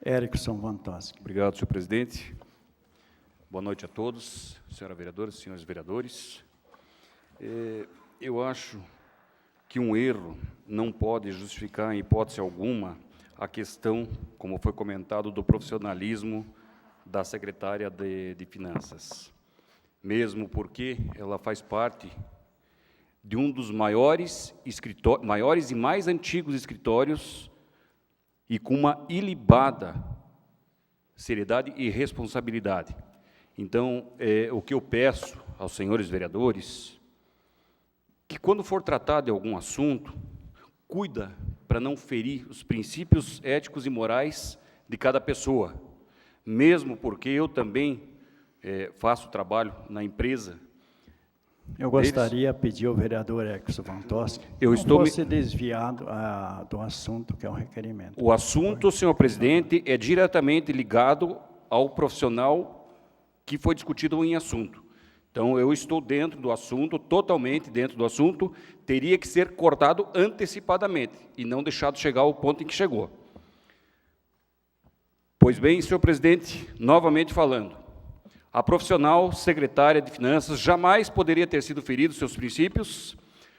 Erickson Van Toschi. Obrigado, senhor presidente. Boa noite a todos, senhora vereadora, senhores vereadores. Eu acho que um erro não pode justificar, em hipótese alguma, a questão, como foi comentado, do profissionalismo da secretária de Finanças. Mesmo porque ela faz parte de um dos maiores e mais antigos escritórios e com uma ilibada seriedade e responsabilidade. Então, o que eu peço aos senhores vereadores, que quando for tratado de algum assunto, cuida para não ferir os princípios éticos e morais de cada pessoa, mesmo porque eu também faço trabalho na empresa. Eu gostaria de pedir ao vereador Erickson Van Toschi que não fosse desviado do assunto, que é um requerimento. O assunto, senhor presidente, é diretamente ligado ao profissional que foi discutido em assunto. Então, eu estou dentro do assunto, totalmente dentro do assunto, teria que ser cortado antecipadamente e não deixado chegar ao ponto em que chegou. Pois bem, senhor presidente, novamente falando, a profissional secretária de Finanças jamais poderia ter sido ferido seus princípios,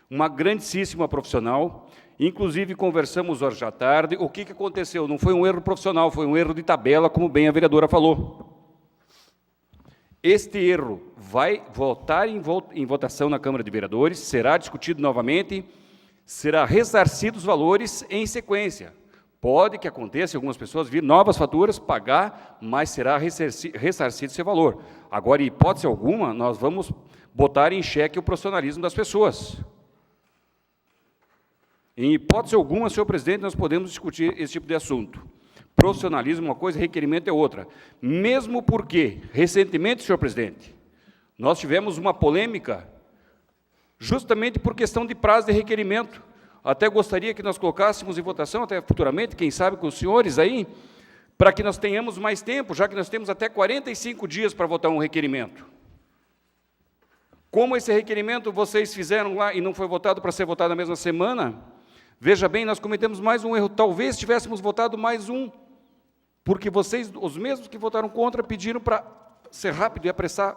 uma grandíssima profissional, inclusive conversamos hoje à tarde, o que aconteceu? Não foi um erro profissional, foi um erro de tabela, como bem a vereadora falou. Este erro vai voltar em votação na Câmara de Vereadores, será discutido novamente, será ressarcido os valores em sequência. Pode que aconteça, algumas pessoas vir novas faturas, pagar, mas será ressarcido esse valor. Agora, em hipótese alguma, nós vamos botar em xeque o profissionalismo das pessoas. Em hipótese alguma, senhor presidente, nós podemos discutir esse tipo de assunto. Profissionalismo é uma coisa, requerimento é outra. Mesmo porque, recentemente, senhor presidente, nós tivemos uma polêmica justamente por questão de prazo de requerimento. Até gostaria que nós colocássemos em votação, até futuramente, quem sabe com os senhores aí, para que nós tenhamos mais tempo, já que nós temos até 45 dias para votar um requerimento. Como esse requerimento vocês fizeram lá e não foi votado para ser votado na mesma semana, veja bem, nós cometemos mais um erro. Talvez tivéssemos votado mais um, porque vocês, os mesmos que votaram contra, pediram para ser rápido e apressar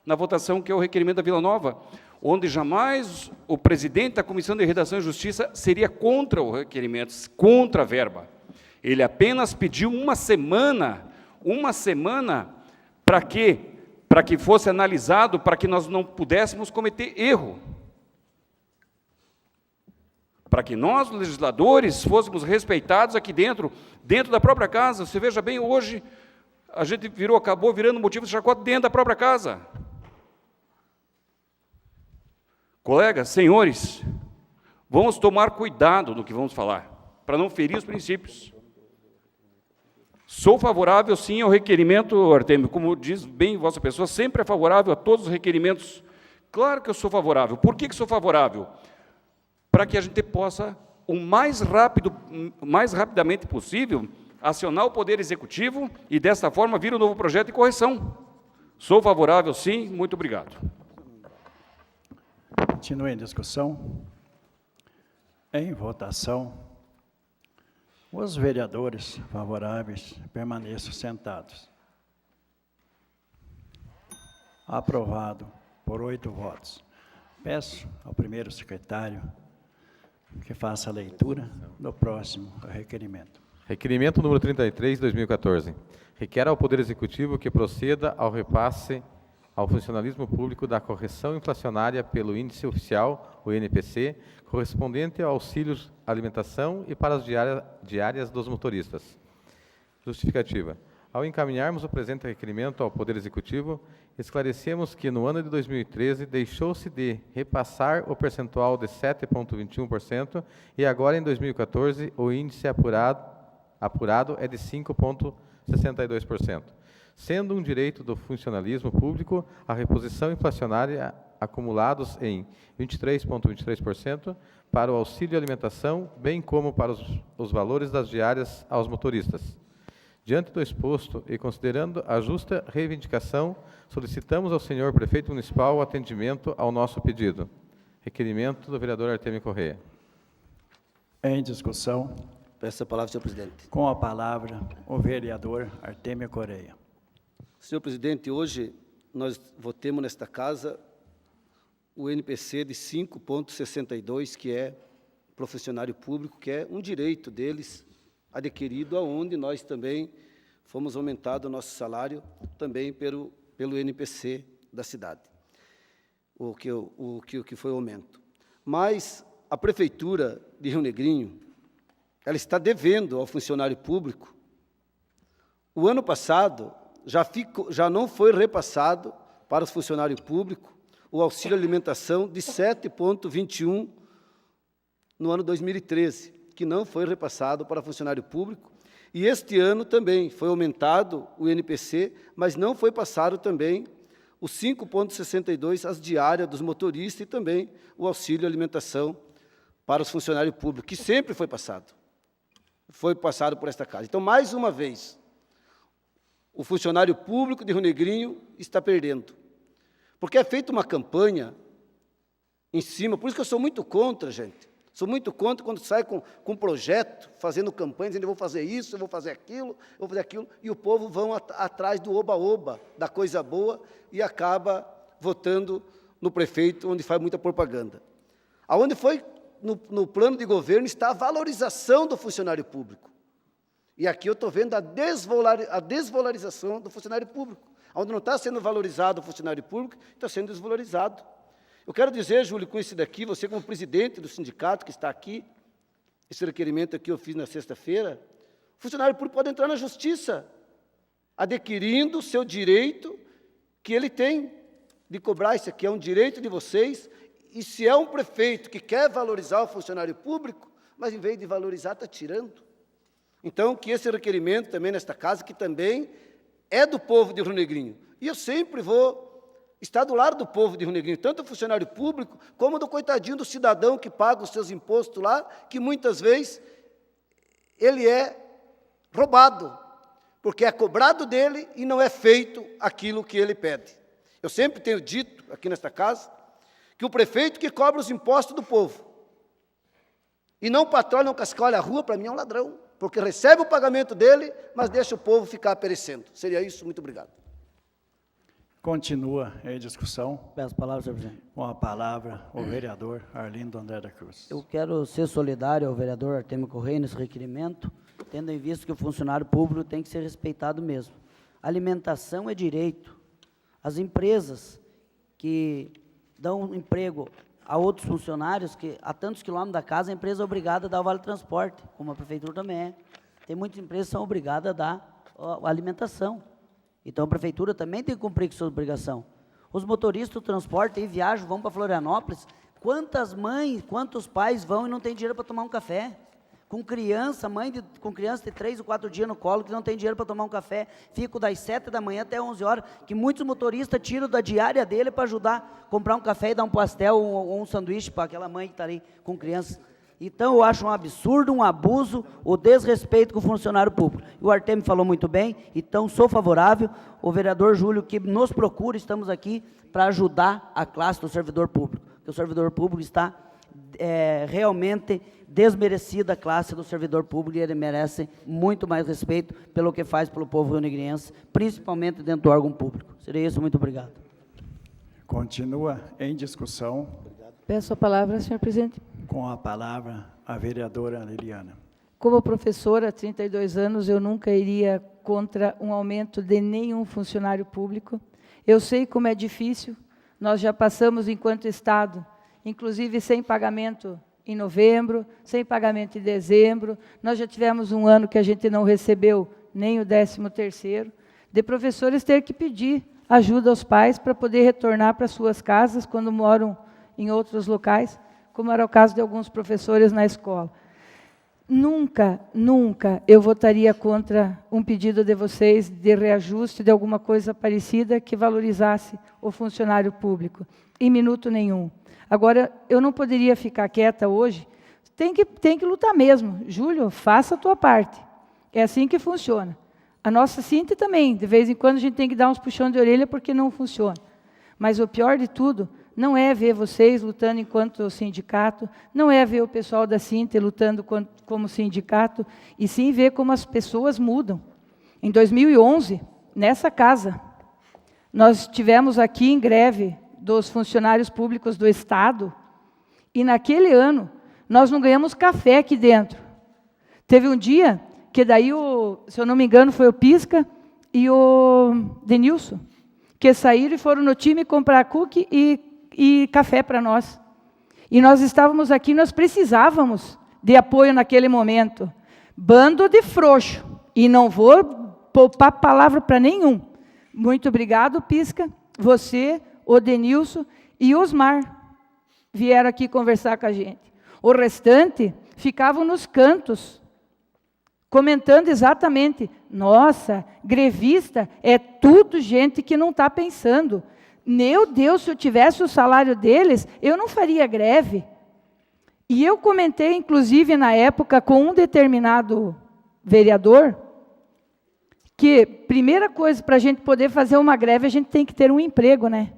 na votação, que é o requerimento da Vila Nova, onde jamais o presidente da Comissão de Redação e Justiça seria contra o requerimento, contra a verba. Ele apenas pediu uma semana para quê? Para que fosse analisado, para que nós não pudéssemos cometer erro. Para que nós, legisladores, fôssemos respeitados aqui dentro da própria casa. Você veja bem, hoje a gente acabou virando motivo de chacota dentro da própria casa. Colegas, senhores, vamos tomar cuidado no que vamos falar, para não ferir os princípios. Sou favorável, sim, ao requerimento, Artemio, como diz bem vossa pessoa, sempre é favorável a todos os requerimentos. Claro que eu sou favorável. Por que sou favorável? Para que a gente possa, o mais rapidamente possível, acionar o Poder Executivo e, desta forma, vir um novo projeto de correção. Sou favorável, sim. Muito obrigado. Continue em discussão. Em votação. Os vereadores favoráveis permaneçam sentados. Aprovado por 8 votos. Peço ao primeiro secretário que faça a leitura do próximo requerimento. Requerimento número 33, 2014. Requer ao Poder Executivo que proceda ao repasse ao funcionalismo público da correção inflacionária pelo índice oficial, o INPC, correspondente ao auxílio alimentação e para as diárias dos motoristas. Justificativa. Ao encaminharmos o presente requerimento ao Poder Executivo, esclarecemos que no ano de 2013 deixou-se de repassar o percentual de 7,21% e agora em 2014 o índice apurado é de 5,62%. Sendo um direito do funcionalismo público a reposição inflacionária acumulados em 23,23% para o auxílio alimentação, bem como para os valores das diárias aos motoristas. Diante do exposto e considerando a justa reivindicação, solicitamos ao senhor prefeito municipal o atendimento ao nosso pedido. Requerimento do vereador Artemio Correia. Em discussão. Peço a palavra, senhor presidente. Com a palavra, o vereador Artemio Correia. Senhor presidente, hoje nós votemos nesta casa o NPC de 5,62, que é profissionário público, que é um direito deles adquirido, aonde nós também fomos aumentado o nosso salário também pelo NPC da cidade, o que foi o aumento. Mas a Prefeitura de Rio Negrinho, ela está devendo ao funcionário público. O ano passado já não foi repassado para os funcionários públicos o auxílio alimentação de 7,21 no ano 2013, que não foi repassado para funcionário público, e este ano também foi aumentado o INPC, mas não foi passado também os 5,62 as diárias dos motoristas e também o auxílio alimentação para os funcionários públicos, que sempre foi passado por esta casa. Então, mais uma vez, o funcionário público de Rio Negrinho está perdendo, porque é feita uma campanha em cima, por isso que eu sou muito contra, gente. Sou muito contra quando sai com um projeto, fazendo campanha, dizendo eu vou fazer isso, eu vou fazer aquilo, e o povo vão atrás do oba-oba, da coisa boa, e acaba votando no prefeito, onde faz muita propaganda. Aonde foi, no plano de governo, está a valorização do funcionário público. E aqui eu estou vendo a desvalorização do funcionário público. Onde não está sendo valorizado o funcionário público, está sendo desvalorizado. Eu quero dizer, Júlio, com isso daqui, você como presidente do sindicato que está aqui, esse requerimento aqui eu fiz na sexta-feira, o funcionário público pode entrar na justiça, adquirindo o seu direito que ele tem de cobrar. Isso aqui é um direito de vocês, e se é um prefeito que quer valorizar o funcionário público, mas em vez de valorizar, está tirando. Então, que esse requerimento também nesta casa, que também é do povo de Rio Negrinho, e eu sempre vou estar do lado do povo de Rio Negrinho, tanto do funcionário público, como do coitadinho do cidadão que paga os seus impostos lá, que muitas vezes ele é roubado, porque é cobrado dele e não é feito aquilo que ele pede. Eu sempre tenho dito aqui nesta casa, que o prefeito que cobra os impostos do povo, e não o patrão, não cascalha a rua, para mim é um ladrão, porque recebe o pagamento dele, mas deixa o povo ficar perecendo. Seria isso? Muito obrigado. Continua em discussão. Peço a palavra, senhor presidente. Com a palavra, o vereador Arlindo André da Cruz. Eu quero ser solidário ao vereador Artemio Correia nesse requerimento, tendo em vista que o funcionário público tem que ser respeitado mesmo. Alimentação é direito. As empresas que dão emprego a outros funcionários, que a tantos quilômetros da casa, a empresa é obrigada a dar o vale-transporte, como a prefeitura também é. Tem muitas empresas que são obrigadas a dar a alimentação. Então, a prefeitura também tem que cumprir com sua obrigação. Os motoristas do transporte aí viajam, vão para Florianópolis. Quantas mães, quantos pais vão e não tem dinheiro para tomar um café? Com criança, com criança de 3 ou 4 dias no colo, que não tem dinheiro para tomar um café, fico das 7 da manhã até 11 horas, que muitos motoristas tiram da diária dele para ajudar a comprar um café e dar um pastel ou um sanduíche para aquela mãe que está ali com criança. Então, eu acho um absurdo, um abuso, o desrespeito com o funcionário público. O Artemio falou muito bem, então sou favorável. O vereador Júlio que nos procura, estamos aqui para ajudar a classe do servidor público, porque o servidor público está realmente desmerecida a classe do servidor público e ele merece muito mais respeito pelo que faz pelo povo rionegriense, principalmente dentro do órgão público. Seria isso, muito obrigado. Continua em discussão. Peço a palavra, senhor presidente. Com a palavra, a vereadora Liliana. Como professora há 32 anos, eu nunca iria contra um aumento de nenhum funcionário público. Eu sei como é difícil, nós já passamos enquanto Estado, inclusive sem pagamento em novembro, sem pagamento em dezembro, nós já tivemos um ano que a gente não recebeu nem o 13º, de professores ter que pedir ajuda aos pais para poder retornar para suas casas quando moram em outros locais, como era o caso de alguns professores na escola. Nunca, nunca eu votaria contra um pedido de vocês de reajuste de alguma coisa parecida que valorizasse o funcionário público, em minuto nenhum. Agora, eu não poderia ficar quieta hoje, tem que lutar mesmo. Júlio, faça a tua parte. É assim que funciona. A nossa Cinti também, de vez em quando a gente tem que dar uns puxões de orelha porque não funciona. Mas o pior de tudo não é ver vocês lutando enquanto sindicato, não é ver o pessoal da Cinti lutando como sindicato, e sim ver como as pessoas mudam. Em 2011, nessa casa, nós tivemos aqui em greve dos funcionários públicos do Estado, e naquele ano, nós não ganhamos café aqui dentro. Teve um dia que daí, se eu não me engano, foi o Pisca e o Denilson, que saíram e foram no time comprar cookie e café para nós. E nós estávamos aqui, nós precisávamos de apoio naquele momento. Bando de frouxo. E não vou poupar palavra para nenhum. Muito obrigado, Pisca, você, o Denilson e Osmar vieram aqui conversar com a gente. O restante ficavam nos cantos, comentando exatamente, nossa, grevista é tudo gente que não está pensando. Meu Deus, se eu tivesse o salário deles, eu não faria greve. E eu comentei, inclusive, na época, com um determinado vereador, que primeira coisa para a gente poder fazer uma greve, a gente tem que ter um emprego, né?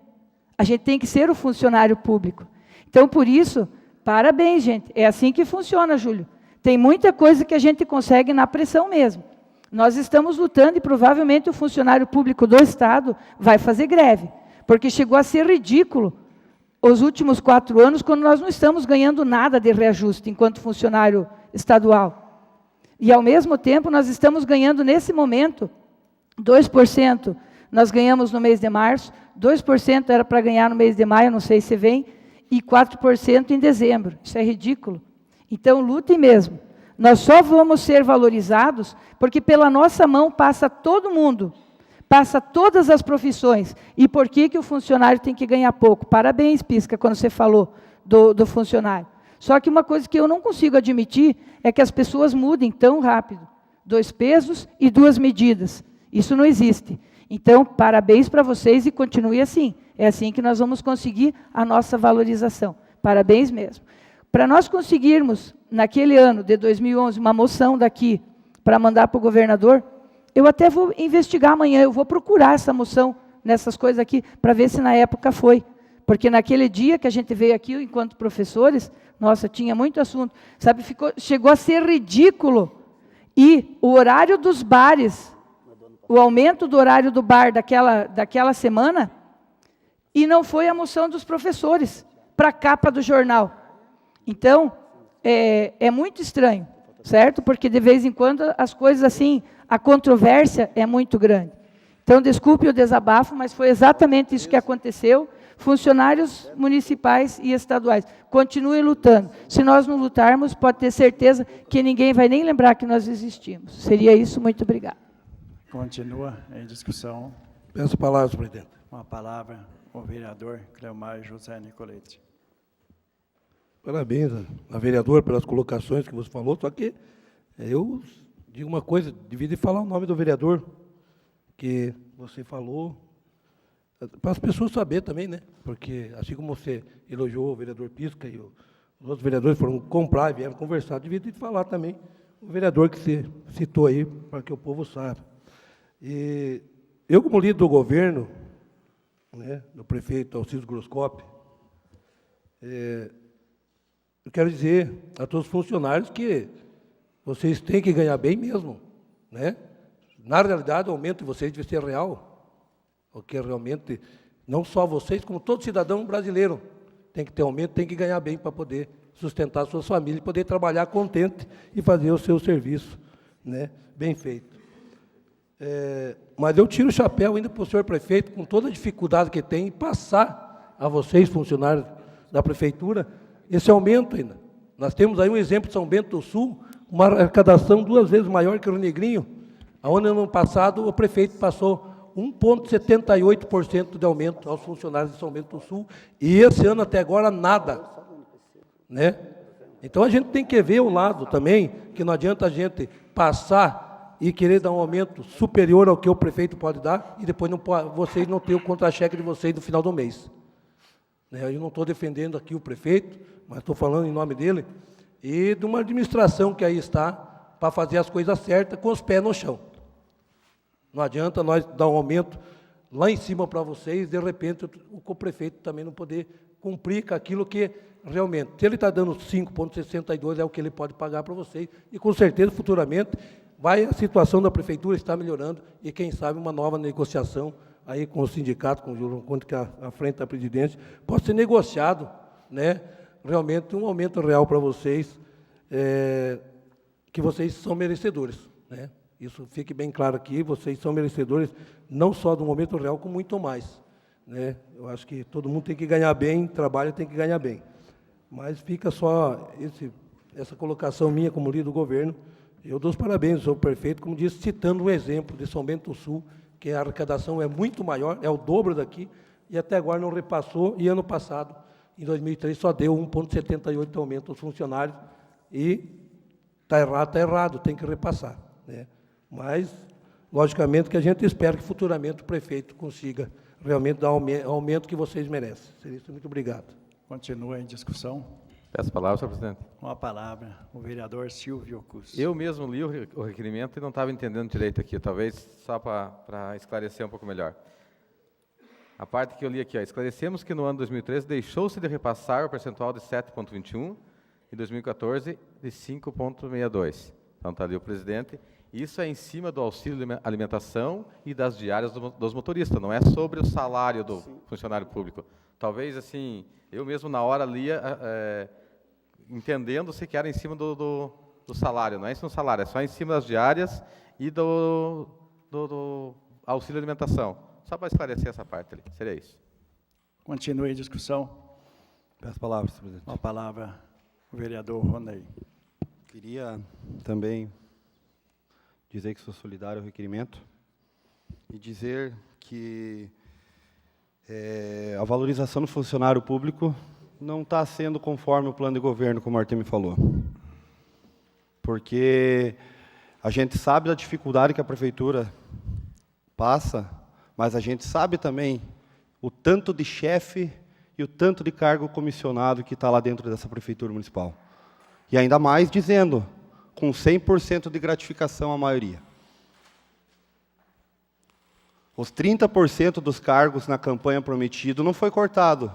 A gente tem que ser o funcionário público. Então, por isso, parabéns, gente. É assim que funciona, Júlio. Tem muita coisa que a gente consegue na pressão mesmo. Nós estamos lutando e provavelmente o funcionário público do Estado vai fazer greve, porque chegou a ser ridículo os últimos 4 anos, quando nós não estamos ganhando nada de reajuste enquanto funcionário estadual. E, ao mesmo tempo, nós estamos ganhando, nesse momento, 2%. Nós ganhamos no mês de março, 2% era para ganhar no mês de maio, não sei se vem, e 4% em dezembro. Isso é ridículo. Então, lutem mesmo. Nós só vamos ser valorizados porque pela nossa mão passa todo mundo, passa todas as profissões. E por que o funcionário tem que ganhar pouco? Parabéns, Pisca, quando você falou do funcionário. Só que uma coisa que eu não consigo admitir é que as pessoas mudem tão rápido. 2 pesos e 2 medidas. Isso não existe. Então, parabéns para vocês e continue assim. É assim que nós vamos conseguir a nossa valorização. Parabéns mesmo. Para nós conseguirmos, naquele ano de 2011, uma moção daqui para mandar para o governador, eu até vou investigar amanhã, eu vou procurar essa moção nessas coisas aqui, para ver se na época foi. Porque naquele dia que a gente veio aqui, enquanto professores, nossa, tinha muito assunto. Sabe, chegou a ser ridículo. E o horário dos bares o aumento do horário do bar daquela semana, e não foi a moção dos professores para a capa do jornal. Então, é muito estranho, certo? Porque, de vez em quando, as coisas assim, a controvérsia é muito grande. Então, desculpe o desabafo, mas foi exatamente isso que aconteceu. Funcionários municipais e estaduais, continuem lutando. Se nós não lutarmos, pode ter certeza que ninguém vai nem lembrar que nós existimos. Seria isso, muito obrigado. Continua em discussão. Peço a palavra, senhor presidente. Com a palavra, o vereador Cleomar José Nicolete. Parabéns a vereadora pelas colocações que você falou, só que eu digo uma coisa, devia falar o nome do vereador que você falou, para as pessoas saberem também, né? Porque, assim como você elogiou o vereador Pisca e os outros vereadores foram comprar e vieram conversar, devia ter falar também o vereador que você citou aí, para que o povo saiba. E eu, como líder do governo, né, do prefeito Alcides Groscop, eu quero dizer a todos os funcionários que vocês têm que ganhar bem mesmo, né? Na realidade, o aumento de vocês deve ser real, porque realmente, não só vocês, como todo cidadão brasileiro tem que ter aumento, tem que ganhar bem para poder sustentar suas famílias, poder trabalhar contente e fazer o seu serviço, né, bem feito. Mas eu tiro o chapéu ainda para o senhor prefeito, com toda a dificuldade que tem, em passar a vocês, funcionários da prefeitura, esse aumento ainda. Nós temos aí um exemplo de São Bento do Sul, uma arrecadação 2 vezes maior que o Rio Negrinho, onde, ano passado, o prefeito passou 1,78% de aumento aos funcionários de São Bento do Sul, e esse ano, até agora, nada. Né? Então, a gente tem que ver o lado também, que não adianta a gente passar e querer dar um aumento superior ao que o prefeito pode dar, e depois vocês não terem o contra-cheque de vocês no final do mês. Eu não estou defendendo aqui o prefeito, mas estou falando em nome dele, e de uma administração que aí está para fazer as coisas certas com os pés no chão. Não adianta nós dar um aumento lá em cima para vocês, de repente o prefeito também não poder cumprir com aquilo que realmente, se ele está dando 5,62, é o que ele pode pagar para vocês, e com certeza, futuramente, a situação da prefeitura está melhorando, e quem sabe uma nova negociação aí com o sindicato, com o Júlio, quanto que a frente da presidência, pode ser negociado, né, realmente um aumento real para vocês, que vocês são merecedores, né? Isso fique bem claro aqui, vocês são merecedores não só do momento real, como muito mais, né? Eu acho que todo mundo tem que ganhar bem, trabalha tem que ganhar bem. Mas fica só essa colocação minha como líder do governo. Eu dou os parabéns ao prefeito, como disse, citando um exemplo de São Bento do Sul, que a arrecadação é muito maior, é o dobro daqui, e até agora não repassou, e ano passado, em 2003, só deu 1,78 de aumento aos funcionários, e está errado, tem que repassar, né? Mas, logicamente, que a gente espera que futuramente o prefeito consiga realmente dar o aumento que vocês merecem. Seria isso, muito obrigado. Continua em discussão. Peço a palavra, senhor presidente. Com a palavra, o vereador Silvio Cus. Eu mesmo li o requerimento e não estava entendendo direito aqui, talvez só para esclarecer um pouco melhor. A parte que eu li aqui, esclarecemos que no ano 2013 deixou-se de repassar o percentual de 7,21 e 2014 de 5,62. Então está ali o presidente. Isso é em cima do auxílio alimentação e das diárias dos motoristas, não é sobre o salário do funcionário público. Talvez, assim, eu mesmo na hora lia, entendendo-se que era em cima do salário, não é em cima do salário, é só em cima das diárias e do auxílio alimentação. Só para esclarecer essa parte ali, seria isso. Continue em discussão. Peço a palavra, senhor presidente. Com a palavra, o vereador Ronei. Queria também dizer que sou solidário ao requerimento e dizer que a valorização do funcionário público não está sendo conforme o plano de governo, como o Artemio falou. Porque a gente sabe da dificuldade que a prefeitura passa, mas a gente sabe também o tanto de chefe e o tanto de cargo comissionado que está lá dentro dessa prefeitura municipal. E ainda mais dizendo, com 100% de gratificação a maioria. Os 30% dos cargos na campanha prometido não foi cortado.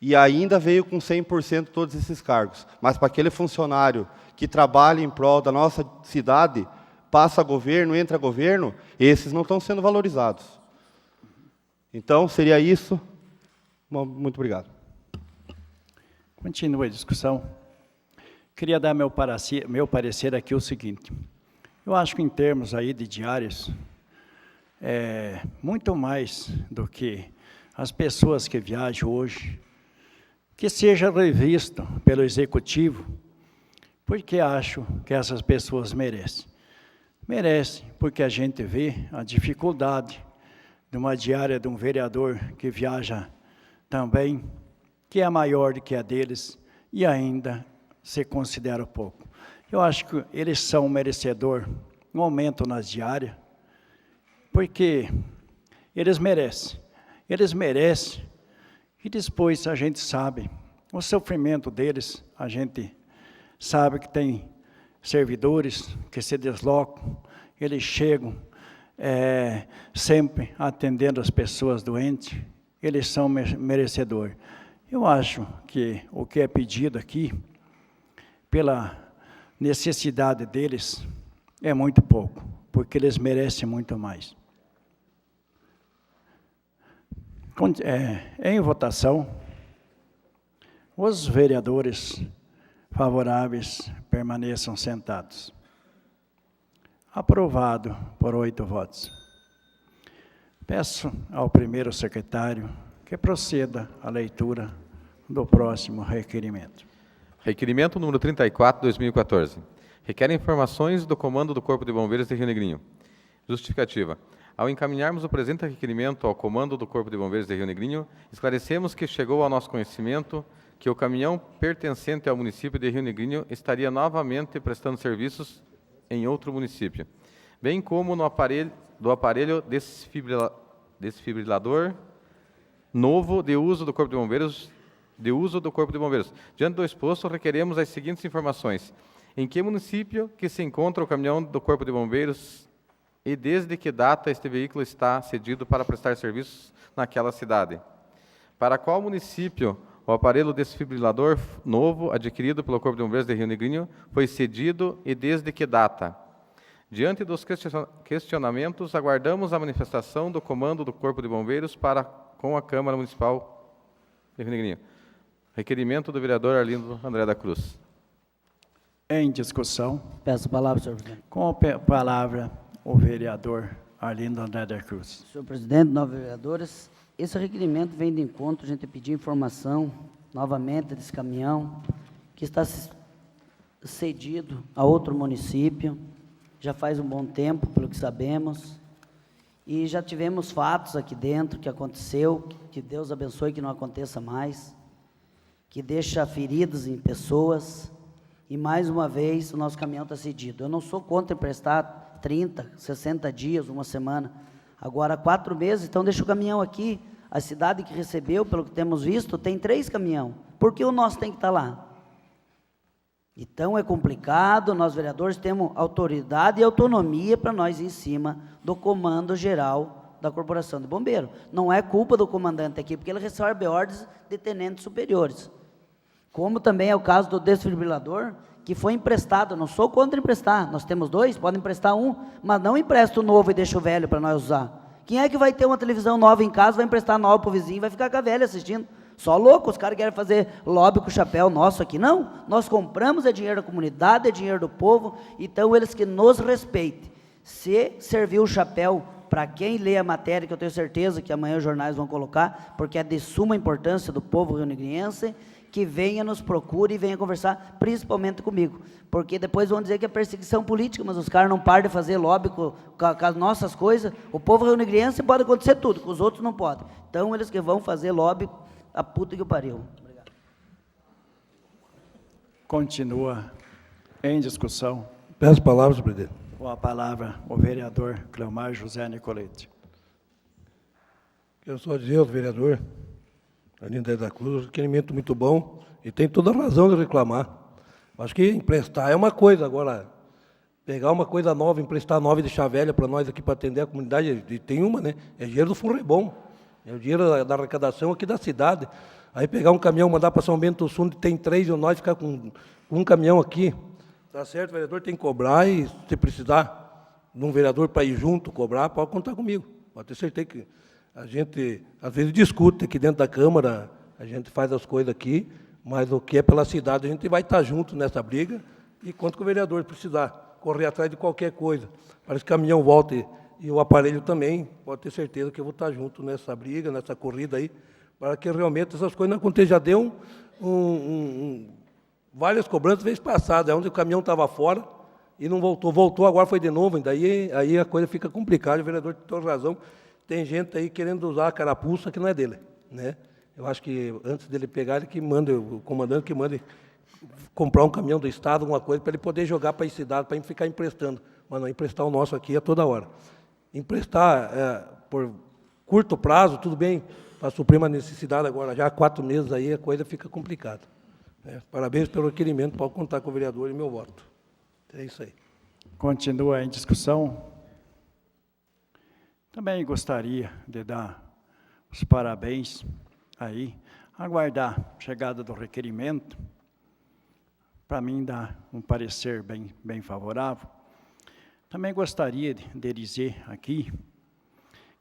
E ainda veio com 100% todos esses cargos. Mas para aquele funcionário que trabalha em prol da nossa cidade, passa governo, entra governo, esses não estão sendo valorizados. Então, seria isso. Bom, muito obrigado. Continua a discussão. Queria dar meu parecer aqui o seguinte. Eu acho que em termos aí de diárias, muito mais do que as pessoas que viajam hoje, que seja revisto pelo Executivo, porque acho que essas pessoas merecem. Merecem, porque a gente vê a dificuldade de uma diária de um vereador que viaja também, que é maior do que a deles, e ainda se considera pouco. Eu acho que eles são merecedor um aumento nas diárias, porque eles merecem. Eles merecem, e depois a gente sabe, o sofrimento deles, a gente sabe que tem servidores que se deslocam, eles chegam sempre atendendo as pessoas doentes, eles são merecedores. Eu acho que o que é pedido aqui, pela necessidade deles, é muito pouco, porque eles merecem muito mais. Em votação, os vereadores favoráveis permaneçam sentados. Aprovado por 8 votos. Peço ao primeiro secretário que proceda à leitura do próximo requerimento. Requerimento número 34, 2014. Requer informações do Comando do Corpo de Bombeiros de Rio Negrinho. Justificativa. Ao encaminharmos o presente requerimento ao Comando do Corpo de Bombeiros de Rio Negrinho, esclarecemos que chegou ao nosso conhecimento que o caminhão pertencente ao município de Rio Negrinho estaria novamente prestando serviços em outro município, bem como no aparelho desfibrilador novo de uso do Corpo de Bombeiros. Diante do exposto, requeremos as seguintes informações. Em que município que se encontra o caminhão do Corpo de Bombeiros e desde que data este veículo está cedido para prestar serviços naquela cidade? Para qual município o aparelho desfibrilador novo adquirido pelo Corpo de Bombeiros de Rio Negrinho foi cedido e desde que data? Diante dos questionamentos, aguardamos a manifestação do Comando do Corpo de Bombeiros com a Câmara Municipal de Rio Negrinho. Requerimento do vereador Arlindo André da Cruz. Em discussão. Peço a palavra, senhor presidente. Com a palavra, o vereador Arlindo André da Cruz. Senhor presidente, nove vereadores, esse requerimento vem de encontro, a gente pediu informação, novamente, desse caminhão, que está cedido a outro município, já faz um bom tempo, pelo que sabemos, e já tivemos fatos aqui dentro que aconteceu, que Deus abençoe que não aconteça mais, que deixa feridas em pessoas, e mais uma vez o nosso caminhão está cedido. Eu não sou contra emprestar 30, 60 dias, uma semana, agora 4 meses, então deixa o caminhão aqui. A cidade que recebeu, pelo que temos visto, tem 3 caminhões, por que o nosso tem que estar lá? Então é complicado, nós vereadores temos autoridade e autonomia para nós ir em cima do comando geral da Corporação de Bombeiros. Não é culpa do comandante aqui, porque ele recebe ordens de tenentes superiores. Como também é o caso do desfibrilador, que foi emprestado. Não sou contra emprestar, nós temos 2, podem emprestar 1, mas não empresta o novo e deixa o velho para nós usar. Quem é que vai ter uma televisão nova em casa, vai emprestar nova para o vizinho, vai ficar com a velha assistindo? Só louco, os caras querem fazer lobby com o chapéu nosso aqui. Não, nós compramos, é dinheiro da comunidade, é dinheiro do povo, então eles que nos respeitem. Se servir o chapéu para quem lê a matéria, que eu tenho certeza que amanhã os jornais vão colocar, porque é de suma importância do povo rionegriense, que venha, nos procure e venha conversar, principalmente comigo, porque depois vão dizer que é perseguição política, mas os caras não param de fazer lobby com as nossas coisas. O povo rionegriense pode acontecer tudo, com os outros não pode. Então eles que vão fazer lobby, a puta que o pariu. Obrigado. Continua em discussão. Peço palavras, senhor presidente. Com a palavra, o vereador Cleomar José Nicolete. Quero só dizer ao vereador Arlindo da Cruz, requerimento muito bom, e tem toda a razão de reclamar. Acho que emprestar é uma coisa, agora, pegar uma coisa nova, emprestar nova e deixar velha para nós aqui para atender a comunidade, e tem uma, né? É dinheiro do Funrebom, é o dinheiro da arrecadação aqui da cidade. Aí pegar um caminhão, mandar para São Bento do Sul, tem 3, e nós ficar com um caminhão aqui. Tá certo, o vereador tem que cobrar e se precisar. num vereador para ir junto, cobrar, pode contar comigo. Pode ter certeza que a gente, às vezes, discute aqui dentro da Câmara, a gente faz as coisas aqui, mas o que é pela cidade, a gente vai estar junto nessa briga e conta com o vereador precisar correr atrás de qualquer coisa. Parece que o caminhão volta e o aparelho também, pode ter certeza que eu vou estar junto nessa briga, nessa corrida aí, para que realmente essas coisas não aconteçam. Já deu várias cobranças vez passada, onde o caminhão estava fora e não voltou. Voltou, agora foi de novo, daí aí a coisa fica complicada. O vereador tem toda razão. Tem gente aí querendo usar a carapuça que não é dele, né? Eu acho que antes dele pegar, ele que manda, o comandante que manda comprar um caminhão do Estado, alguma coisa, para ele poder jogar para a cidade, para ele ficar emprestando. Mas não emprestar o nosso aqui a toda hora. Emprestar por curto prazo, tudo bem, para suprir uma necessidade agora, já há 4 meses aí, a coisa fica complicada. Parabéns pelo requerimento, pode contar com o vereador e meu voto. É isso aí. Continua em discussão. Também gostaria de dar os parabéns aí, aguardar a chegada do requerimento, para mim dar um parecer bem favorável. Também gostaria de dizer aqui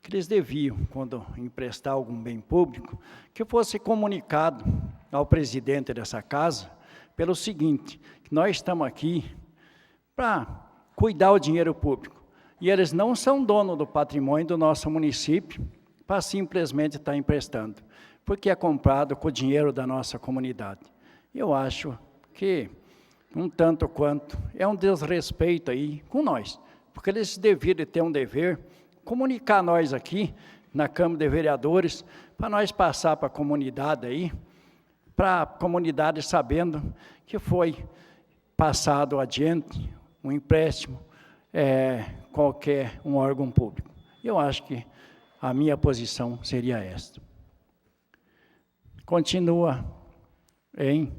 que eles deviam, quando emprestar algum bem público, que fosse comunicado ao presidente dessa casa, pelo seguinte, que nós estamos aqui para cuidar do dinheiro público, e eles não são donos do patrimônio do nosso município, para simplesmente estar emprestando, porque é comprado com o dinheiro da nossa comunidade. Eu acho que, um tanto quanto, é um desrespeito aí com nós, porque eles deveriam ter um dever, comunicar nós aqui, na Câmara de Vereadores, para nós passar para a comunidade aí, para a comunidade sabendo que foi passado adiante um empréstimo, qualquer um órgão público. Eu acho que a minha posição seria esta. Continua em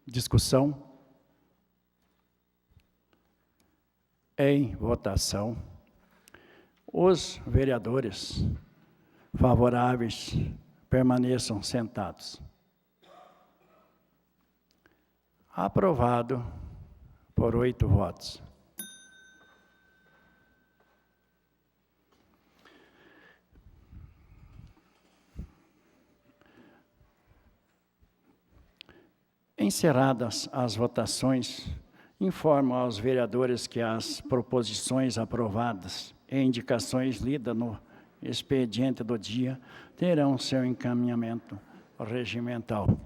discussão, em votação. Os vereadores favoráveis permaneçam sentados. Aprovado por 8 votos. Encerradas as votações, informo aos vereadores que as proposições aprovadas e indicações lidas no expediente do dia terão seu encaminhamento regimental.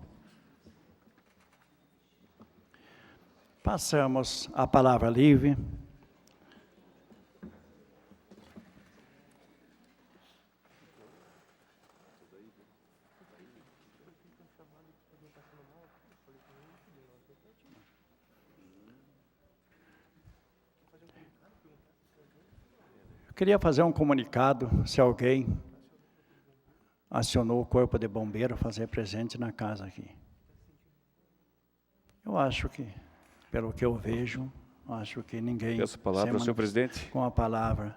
Passamos à palavra livre. Eu queria fazer um comunicado, se alguém acionou o corpo de bombeiro, fazer presente na casa aqui. Eu acho que, pelo que eu vejo, acho que ninguém... Peço a palavra, senhor presidente. Com a palavra,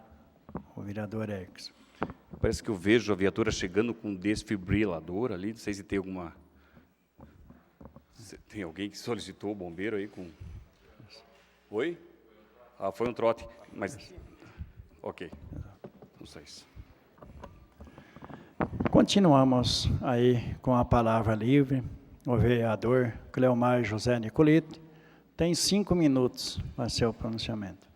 o vereador Erickson. Parece que eu vejo a viatura chegando com um desfibrilador ali, não sei se tem alguma... Tem alguém que solicitou o bombeiro aí com... Oi? Ah, foi um trote, mas... Ok, não sei isso. Continuamos aí com a palavra livre. O vereador Cleomar José Nicolete tem 5 minutos para seu pronunciamento.